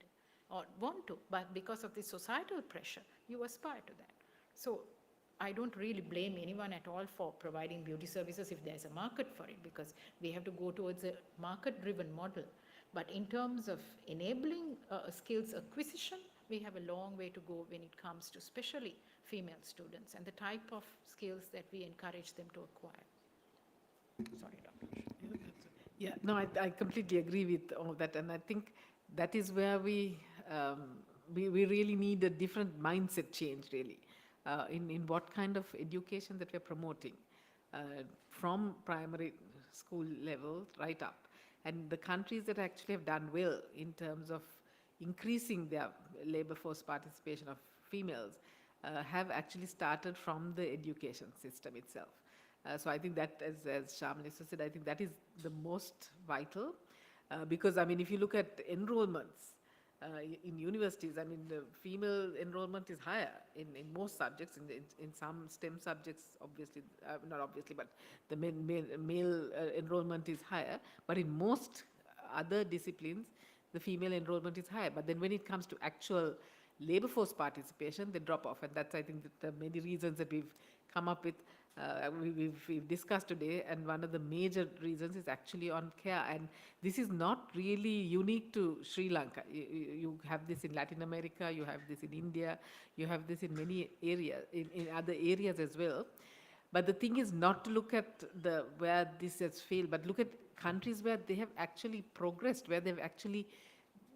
or want to, but because of the societal pressure, you aspire to that. So I don't really blame anyone at all for providing beauty services if there's a market for it, because we have to go towards a market-driven model. But in terms of enabling skills acquisition, we have a long way to go when it comes to especially female students and the type of skills that we encourage them to acquire. Sorry, Dr. Yeah, no, I completely agree with all that, and I think that is where we really need a different mindset change, really, in what kind of education that we're promoting from primary school level right up. And the countries that actually have done well in terms of increasing their labor force participation of females have actually started from the education system itself. So I think that, as Shamini said, I think that is the most vital, because I mean, if you look at enrollments in universities, I mean, the female enrollment is higher in most subjects. In some STEM subjects, obviously, not obviously, but the male enrollment is higher. But in most other disciplines, the female enrollment is higher. But then when it comes to actual labor force participation, they drop off. And that's, I think, the many reasons that we've come up with, we've discussed today, and one of the major reasons is actually on care. And this is not really unique to Sri Lanka. You have this in Latin America, you have this in India, you have this in many areas, in other areas as well. But the thing is not to look at where this has failed, but look at countries where they have actually progressed, where they've actually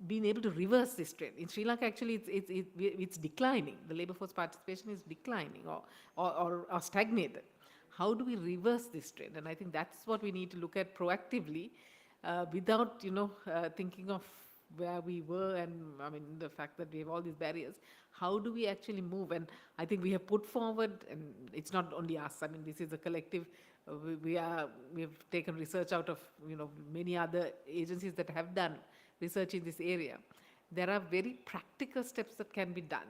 been able to reverse this trend. In Sri Lanka, actually, it's declining. The labor force participation is declining or stagnated. How do we reverse this trend? And I think that's what we need to look at proactively, without, thinking of where we were, and I mean, the fact that we have all these barriers. How do we actually move? And I think we have put forward, and it's not only us, I mean, this is a collective. We have taken research out of, many other agencies that have done research in this area. There are very practical steps that can be done.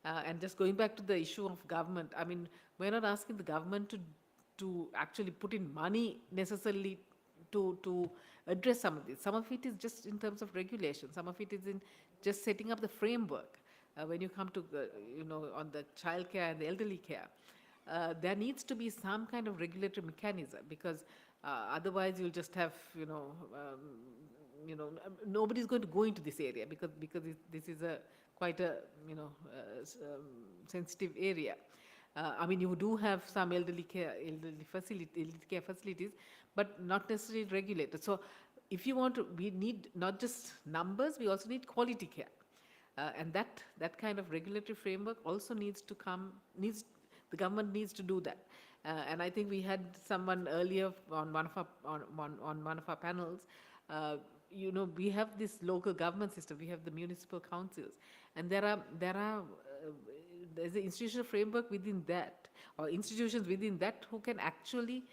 And just going back to the issue of government, I mean, we're not asking the government to actually put in money necessarily to address some of this. Some of it is just in terms of regulation. Some of it is in just setting up the framework. When you come to, on the child care and the elderly care, there needs to be some kind of regulatory mechanism, because otherwise you'll just have, nobody's going to go into this area, because this is quite a sensitive area. I mean, you do have some elderly care facilities, but not necessarily regulated. So if you want to, we need not just numbers, we also need quality care. And that kind of regulatory framework also needs to come, the government needs to do that. And I think we had someone earlier on one of our panels. We have this local government system. We have the municipal councils, and there's an institutional framework within that, or institutions within that, who can actually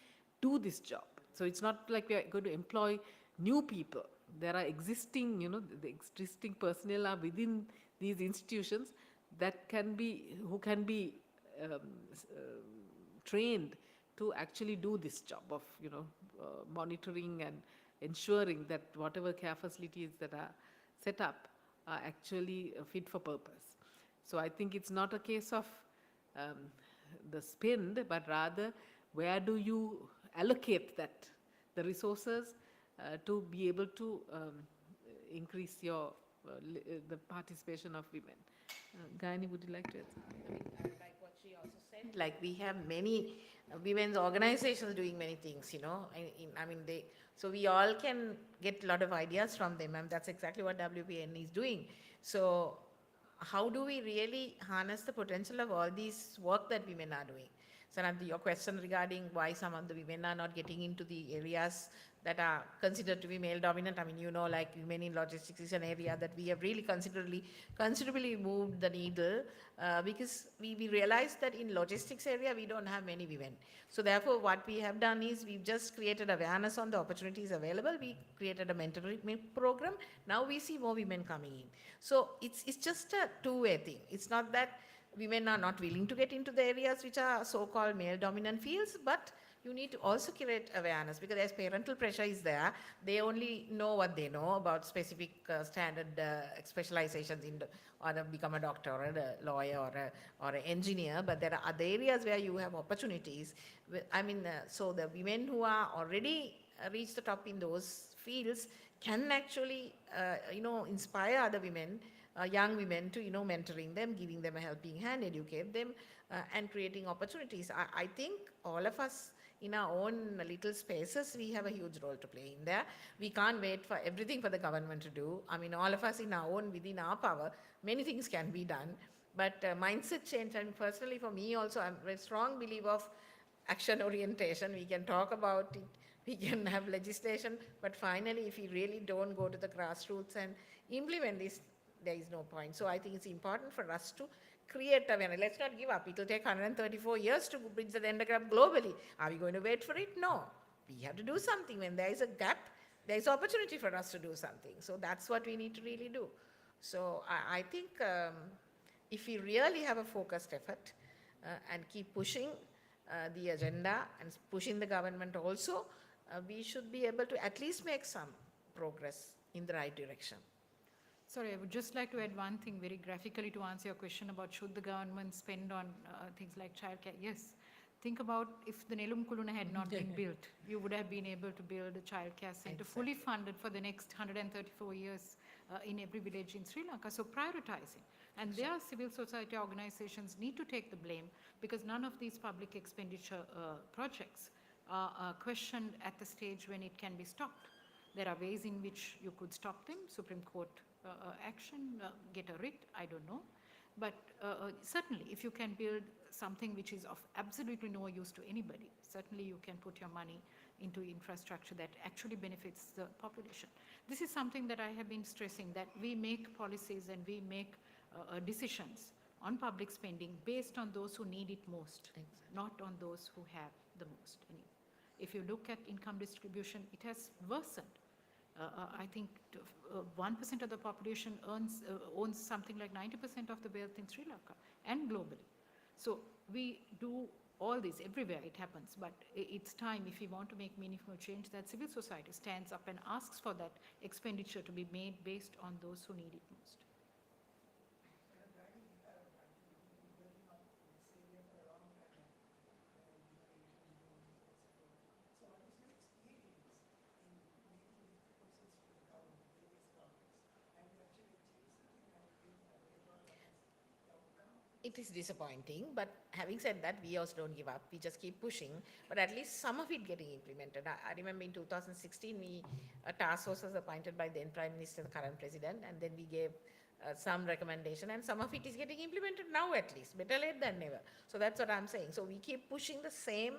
do this job. So it's not like we are going to employ new people. There are existing, the existing personnel are within these institutions that who can be trained to actually do this job of, monitoring and ensuring that whatever care facilities that are set up are actually fit for purpose. So I think it's not a case of the spend, but rather where do you allocate the resources to be able to increase the participation of women. Gayani, would you like to add something? Like what she also said, like we have many women's organizations doing many things, so we all can get a lot of ideas from them, and that's exactly what WPAN is doing. So how do we really harness the potential of all these work that women are doing? Sanadhi, your question regarding why some of the women are not getting into the areas that are considered to be male dominant. I mean, you know, like women in logistics is an area that we have really considerably moved the needle, because we realized that in logistics area we don't have many women. So therefore what we have done is we've just created awareness on the opportunities available. We created a mentoring program. Now we see more women coming in. So it's just a two-way thing. It's not that women are not willing to get into the areas which are so-called male dominant fields, but you need to also create awareness, because as parental pressure is there, they only know what they know about specific standard specializations in or become a doctor or a lawyer or an engineer, but there are other areas where you have opportunities. I mean, so the women who are already reached the top in those fields can actually, inspire other women, young women to, mentoring them, giving them a helping hand, educate them, and creating opportunities. I think all of us in our own little spaces, we have a huge role to play in there. We can't wait for everything for the government to do. I mean, all of us in our own, within our power, many things can be done. But mindset change, and personally for me also, I'm a strong believer of action orientation. We can talk about it, we can have legislation, but finally if we really don't go to the grassroots and implement this, there is no point. So I think it's important for us to create awareness. Let's not give up. It will take 134 years to bridge the gender gap globally. Are we going to wait for it? No. We have to do something. When there is a gap, there is opportunity for us to do something. So that's what we need to really do. So I think if we really have a focused effort and keep pushing the agenda and pushing the government also, we should be able to at least make some progress in the right direction. Sorry, I would just like to add one thing very graphically to answer your question about should the government spend on things like childcare. Yes. Think about if the Nelum Kuluna had not been built, you would have been able to build a childcare center fully funded for the next 134 years in every village in Sri Lanka. So prioritizing. And their civil society organizations need to take the blame, because none of these public expenditure projects are questioned at the stage when it can be stopped. There are ways in which you could stop them, Supreme Court action, get a writ, I don't know. But certainly, if you can build something which is of absolutely no use to anybody, certainly you can put your money into infrastructure that actually benefits the population. This is something that I have been stressing, that we make policies and we make decisions on public spending based on those who need it most, not on those who have the most. And if you look at income distribution, it has worsened. I think 1% of the population owns something like 90% of the wealth in Sri Lanka and globally. So we do all this, everywhere it happens, but it's time, if we want to make meaningful change, that civil society stands up and asks for that expenditure to be made based on those who need it most. It is disappointing, but having said that, we also don't give up. We just keep pushing, but at least some of it getting implemented. I remember in 2016, a task force was appointed by then Prime Minister, the current President, and then we gave some recommendation, and some of it is getting implemented now at least. Better late than never. So that's what I'm saying. So we keep pushing the same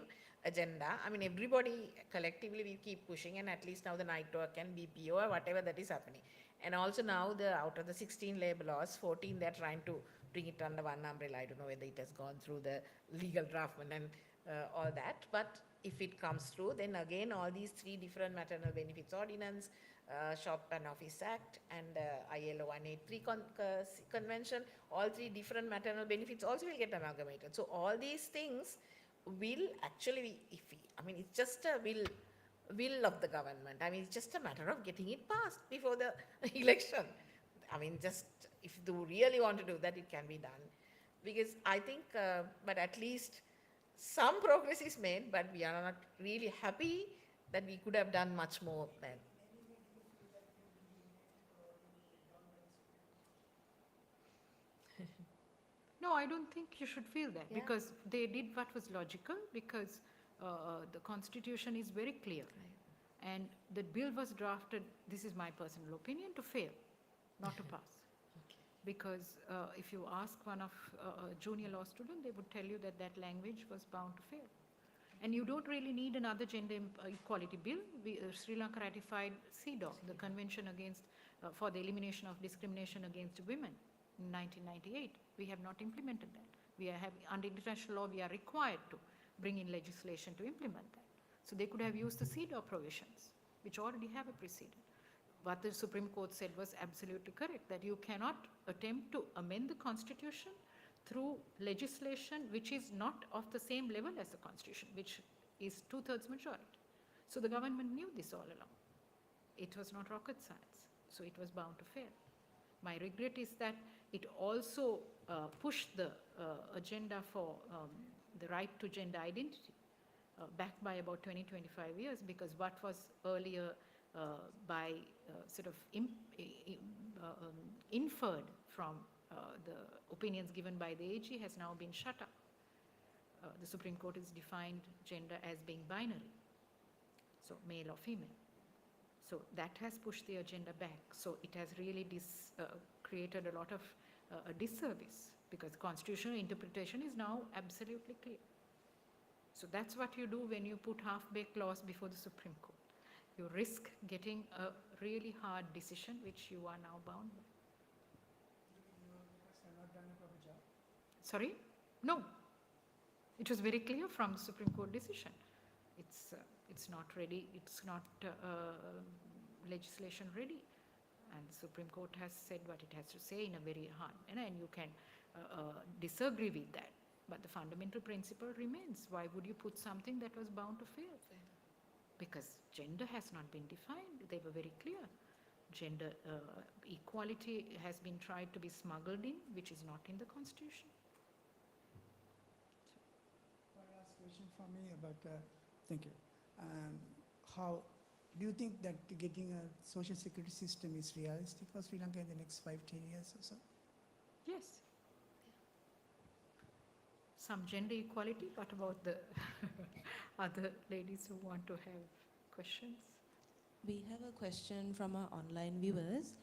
agenda. I mean, everybody collectively we keep pushing, and at least now the night work and BPO or whatever that is happening. And also now out of the 16 labor laws, 14 they're trying to bring it under one umbrella. I don't know whether it has gone through the legal draftment and all that, but if it comes through, then again all these three different maternal benefits ordinance, Shop and Office Act, and ILO 183 convention, all three different maternal benefits also will get amalgamated. So all these things will actually, it's just a will of the government. I mean, it's just a matter of getting it passed before the election. I mean, just if you really want to do that, it can be done. Because I think, but at least some progress is made, but we are not really happy that we could have done much more than. No, I don't think you should feel that, Yeah. because they did what was logical, because the constitution is very clear. Right. And the bill was drafted, this is my personal opinion, to fail, not to pass. because if you ask one of a junior law student, they would tell you that that language was bound to fail. And you don't really need another gender equality bill. Sri Lanka ratified CEDAW, the Convention against for the Elimination of Discrimination Against Women, in 1998. We have not implemented that. We are under international law, we are required to bring in legislation to implement that. So they could have used the CEDAW provisions, which already have a precedent. What the Supreme Court said was absolutely correct, that you cannot attempt to amend the Constitution through legislation which is not of the same level as the Constitution, which is 2/3 majority. So the government knew this all along. It was not rocket science, so it was bound to fail. My regret is that it also pushed the agenda for the right to gender identity back by about 20-25 years, because what was earlier by sort of inferred from the opinions given by the AG has now been shut up. The Supreme Court has defined gender as being binary, so male or female. So that has pushed the agenda back. So it has really created a lot of a disservice, because constitutional interpretation is now absolutely clear. So that's what you do when you put half-baked laws before the Supreme Court. You risk getting a really hard decision which you are now bound by. Sorry? No. It was very clear from the Supreme Court decision. It's not ready. It's not legislation ready. And the Supreme Court has said what it has to say in a very hard manner, and you can disagree with that. But the fundamental principle remains. Why would you put something that was bound to fail? Because gender has not been defined. They were very clear. Gender equality has been tried to be smuggled in, which is not in the Constitution. One last question for me about, thank you. How do you think that getting a social security system is realistic for Sri Lanka in the next 5-10 years or so? Yes. Some gender equality. What about the other ladies who want to have questions? We have a question from our online viewers.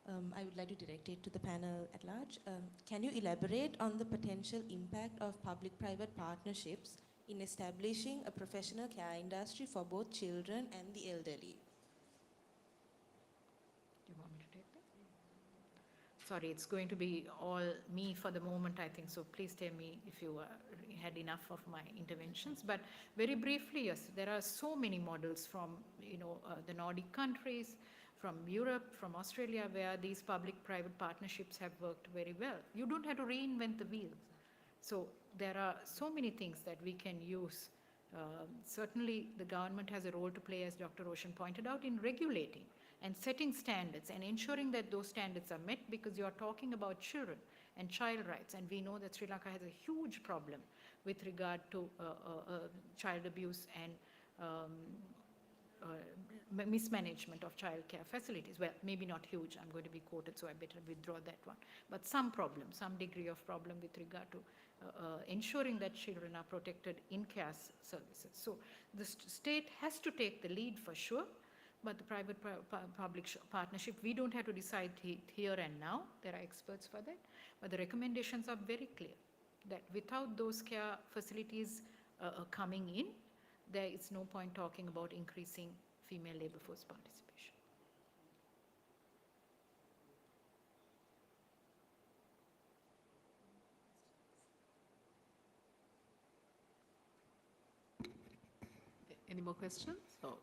I would like to direct it to the panel at large. Can you elaborate on the potential impact of public-private partnerships in establishing a professional care industry for both children and the elderly? Do you want me to take that? Sorry, it's going to be all me for the moment, I think, so please tell me if you had enough of my interventions. But very briefly, yes, there are so many models from the Nordic countries, from Europe, from Australia, where these public-private partnerships have worked very well. You don't have to reinvent the wheel. So there are so many things that we can use. Certainly, the government has a role to play, as Dr. Roshan pointed out, in regulating and setting standards and ensuring that those standards are met, because you are talking about children and child rights. And we know that Sri Lanka has a huge problem with regard to child abuse and mismanagement of child care facilities. Well, maybe not huge, I'm going to be quoted, so I better withdraw that one. But some problem, some degree of problem with regard to ensuring that children are protected in care services. So the state has to take the lead for sure, but the private-public partnership, we don't have to decide here and now. There are experts for that. But the recommendations are very clear, that without those care facilities coming in, there is no point talking about increasing female labor force participation. Any more questions? Oh.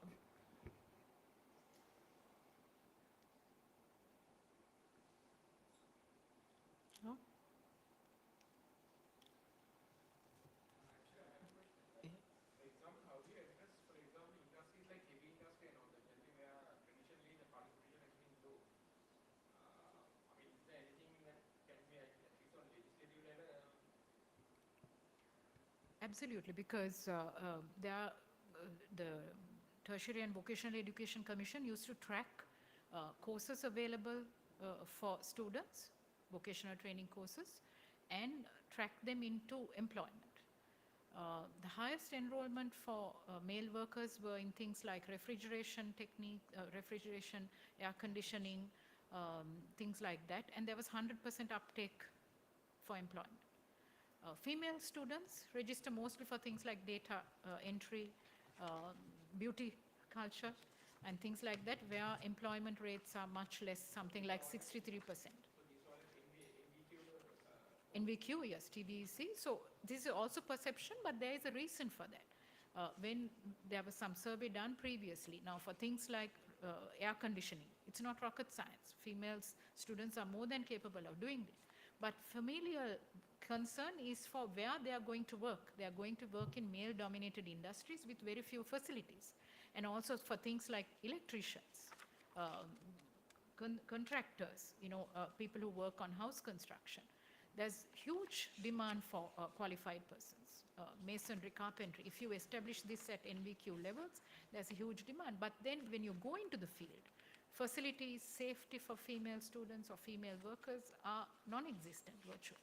No? Absolutely, because there are, the Tertiary and Vocational Education Commission used to track courses available for students, vocational training courses, and track them into employment. The highest enrollment for male workers were in things like refrigeration technique, refrigeration, air conditioning, things like that, and there was 100% uptake for employment. Female students register mostly for things like data entry, uh, beauty culture, and things like that, where employment rates are much less, something like 63%. NVQ, yes, TBEC. So this is also perception, but there is a reason for that. When there was some survey done previously, now for things like air conditioning, it's not rocket science. Females students are more than capable of doing it. But familial concern is for where they are going to work. They are going to work in male-dominated industries with very few facilities. And also for things like electricians, contractors, people who work on house construction. There's huge demand for qualified persons. Masonry, carpentry, if you establish this at NVQ levels, there's a huge demand. But then when you go into the field, facilities, safety for female students or female workers are non-existent virtually.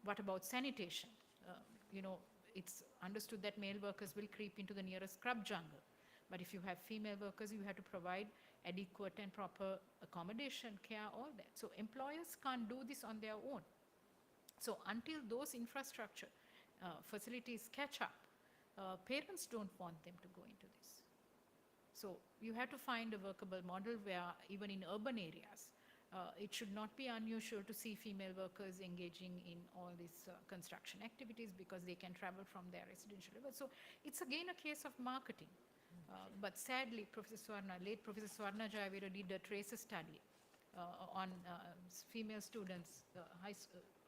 What about sanitation? It's understood that male workers will creep into the nearest scrub jungle. But if you have female workers, you have to provide adequate and proper accommodation, care, all that. So employers can't do this on their own. So until those infrastructure facilities catch up, parents don't want them to go into this. So you have to find a workable model where even in urban areas, it should not be unusual to see female workers engaging in all these construction activities because they can travel from their residential level. So it's again a case of marketing. But sadly, late Professor Swarna Jayavira did a tracer study on female students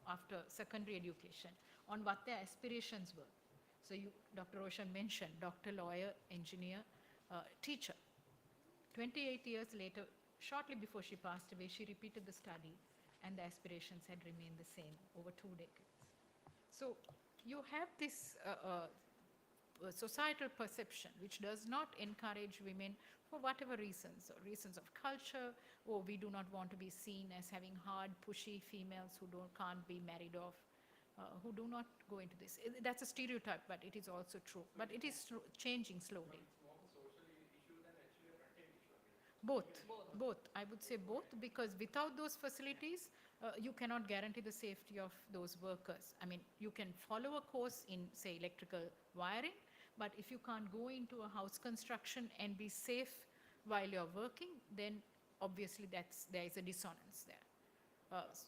after secondary education on what their aspirations were. So Dr. Roshan mentioned doctor, lawyer, engineer, teacher. 28 years later, shortly before she passed away, she repeated the study and the aspirations had remained the same over 2 decades. So you have this societal perception which does not encourage women for whatever reasons, or reasons of culture, or we do not want to be seen as having hard, pushy females who can't be married off, who do not go into this. That's a stereotype, but it is also true. But it is changing slowly. Both. I would say both, because without those facilities, you cannot guarantee the safety of those workers. I mean, you can follow a course in, say, electrical wiring, but if you can't go into a house construction and be safe while you're working, then obviously there is a dissonance there. What's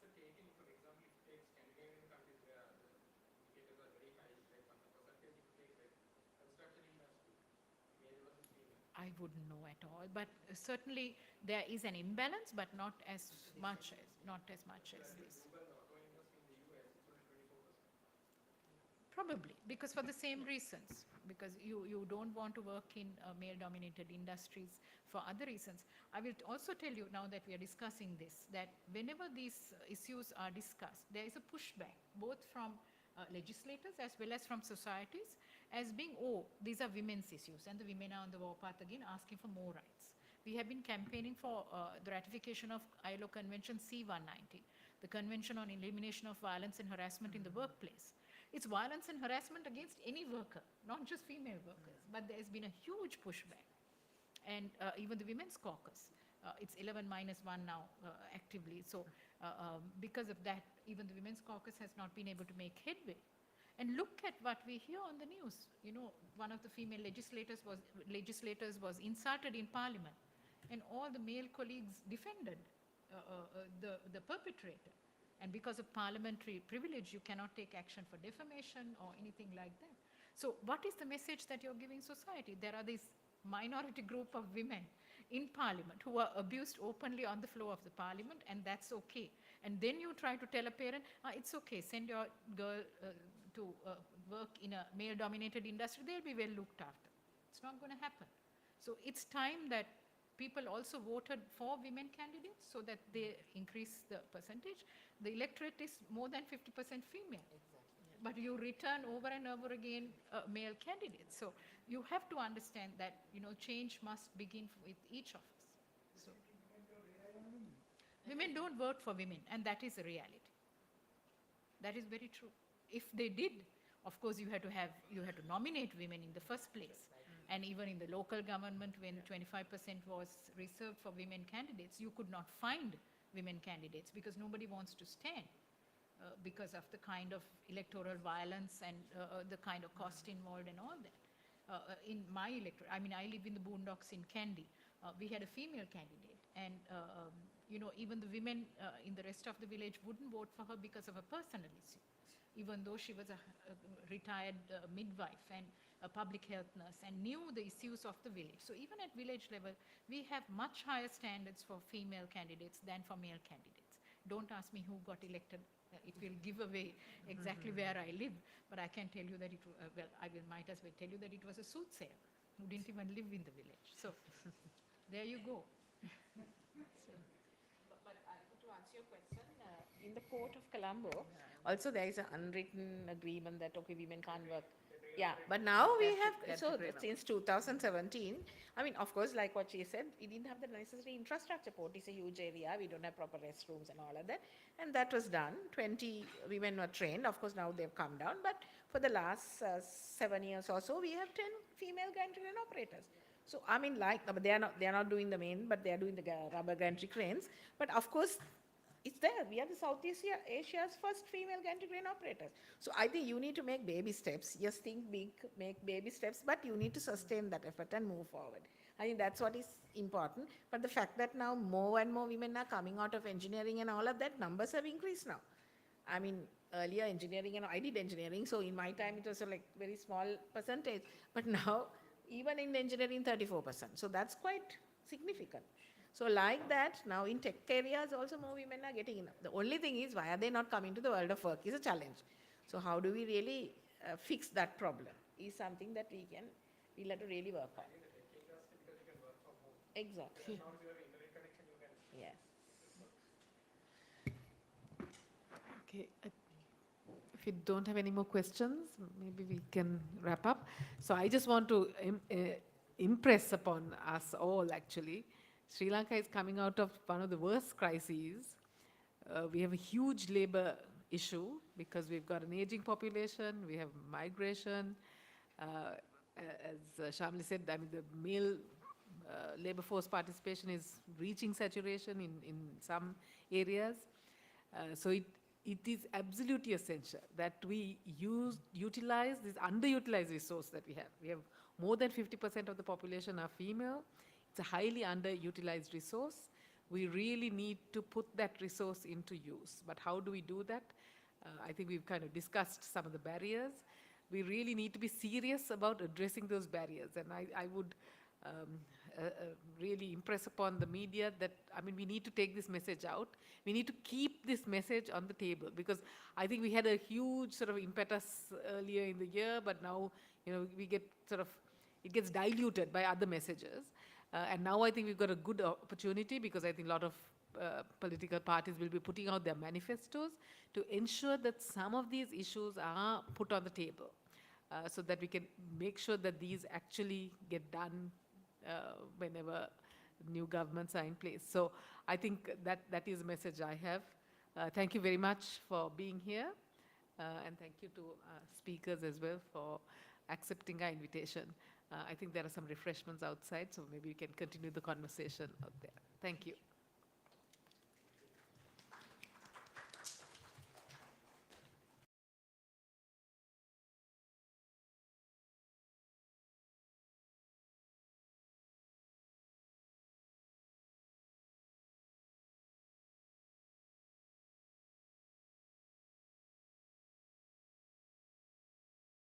the take in, for example, if you take Scandinavian countries where the indicators are very high, like on the percentage, if you take like construction industry, male versus female? I wouldn't know at all, but certainly there is an imbalance, but not as much as this. Google auto industry in the US, it's only 24%. Probably, because for the same reasons, because you don't want to work in male-dominated industries for other reasons. I will also tell you, now that we are discussing this, that whenever these issues are discussed, there is a pushback, both from legislators as well as from societies, as being, oh, these are women's issues, and the women are on the warpath again, asking for more rights. We have been campaigning for the ratification of ILO Convention C-190, the Convention on Elimination of Violence and Harassment in the Workplace. It's violence and harassment against any worker, not just female workers, but there has been a huge pushback. And even the Women's Caucus, it's 11-1 now actively. So because of that, even the Women's Caucus has not been able to make headway. And look at what we hear on the news. One of the female legislators was insulted in Parliament, and all the male colleagues defended the perpetrator. And because of parliamentary privilege, you cannot take action for defamation or anything like that. So what is the message that you're giving society? There are this minority group of women in parliament who are abused openly on the floor of the parliament, and that's okay. And then you try to tell a parent, it's okay, send your girl to work in a male-dominated industry, they'll be well looked after. It's not going to happen. So it's time that people also voted for women candidates so that they increase the percentage. The electorate is more than 50% female. Exactly. But you return over and over again male candidates. So you have to understand that change must begin with each of us. So women don't vote for women, and that is a reality. That is very true. If they did, of course, you had to nominate women in the first place. And even in the local government, when 25% was reserved for women candidates, you could not find women candidates because nobody wants to stand because of the kind of electoral violence and the kind of cost involved and all that. In my electorate, I mean, I live in the boondocks in Kandy. We had a female candidate, and even the women in the rest of the village wouldn't vote for her because of a personal issue, even though she was a retired midwife and a public health nurse and knew the issues of the village. So even at village level, we have much higher standards for female candidates than for male candidates. Don't ask me who got elected. It will give away exactly where I live, but I can tell you that might as well tell you that it was a soothsayer who didn't even live in the village. So there you go. But to answer your question, in the Port of Colombo, also there is an unwritten agreement that, okay, women can't work. Yeah, but now we have, so since 2017, I mean, of course, like what she said, we didn't have the necessary infrastructure. Port is a huge area, we don't have proper restrooms and all of that. And that was done. 20 women were trained. Of course, now they've come down. But for the last 7 years or so, we have 10 female gantry crane operators. So, I mean, like, but they are not doing the main, but they are doing the rubber gantry cranes. But of course, it's there. We are the Southeast Asia's first female gantry crane operators. So I think you need to make baby steps. Just think big, make baby steps, but you need to sustain that effort and move forward. I think that's what is important. But the fact that now more and more women are coming out of engineering and all of that, numbers have increased now. I mean, earlier engineering, and I did engineering, so in my time it was a like very small percentage. But now, even in engineering, 34%. So that's quite significant. So like that, now in tech areas also more women are getting in. The only thing is, why are they not coming to the world of work is a challenge. So how do we really fix that problem is something that we'll have to really work on. Exactly. Yes. Okay. If you don't have any more questions, maybe we can wrap up. So I just want to impress upon us all, actually, Sri Lanka is coming out of one of the worst crises. We have a huge labor issue because we've got an aging population, we have migration. As Shamli said, I mean, the male labor force participation is reaching saturation in some areas. So it is absolutely essential that we utilize this underutilized resource that we have. We have more than 50% of the population are female. It's a highly underutilized resource. We really need to put that resource into use. But how do we do that? I think we've kind of discussed some of the barriers. We really need to be serious about addressing those barriers. And I would really impress upon the media that, I mean, we need to take this message out. We need to keep this message on the table, because I think we had a huge sort of impetus earlier in the year, but now, we get sort of, it gets diluted by other messages. And now I think we've got a good opportunity, because I think a lot of political parties will be putting out their manifestos to ensure that some of these issues are put on the table, so that we can make sure that these actually get done whenever new governments are in place. So I think that is a message I have. Thank you very much for being here, and thank you to speakers as well for accepting our invitation. I think there are some refreshments outside, so maybe we can continue the conversation out there. Thank you.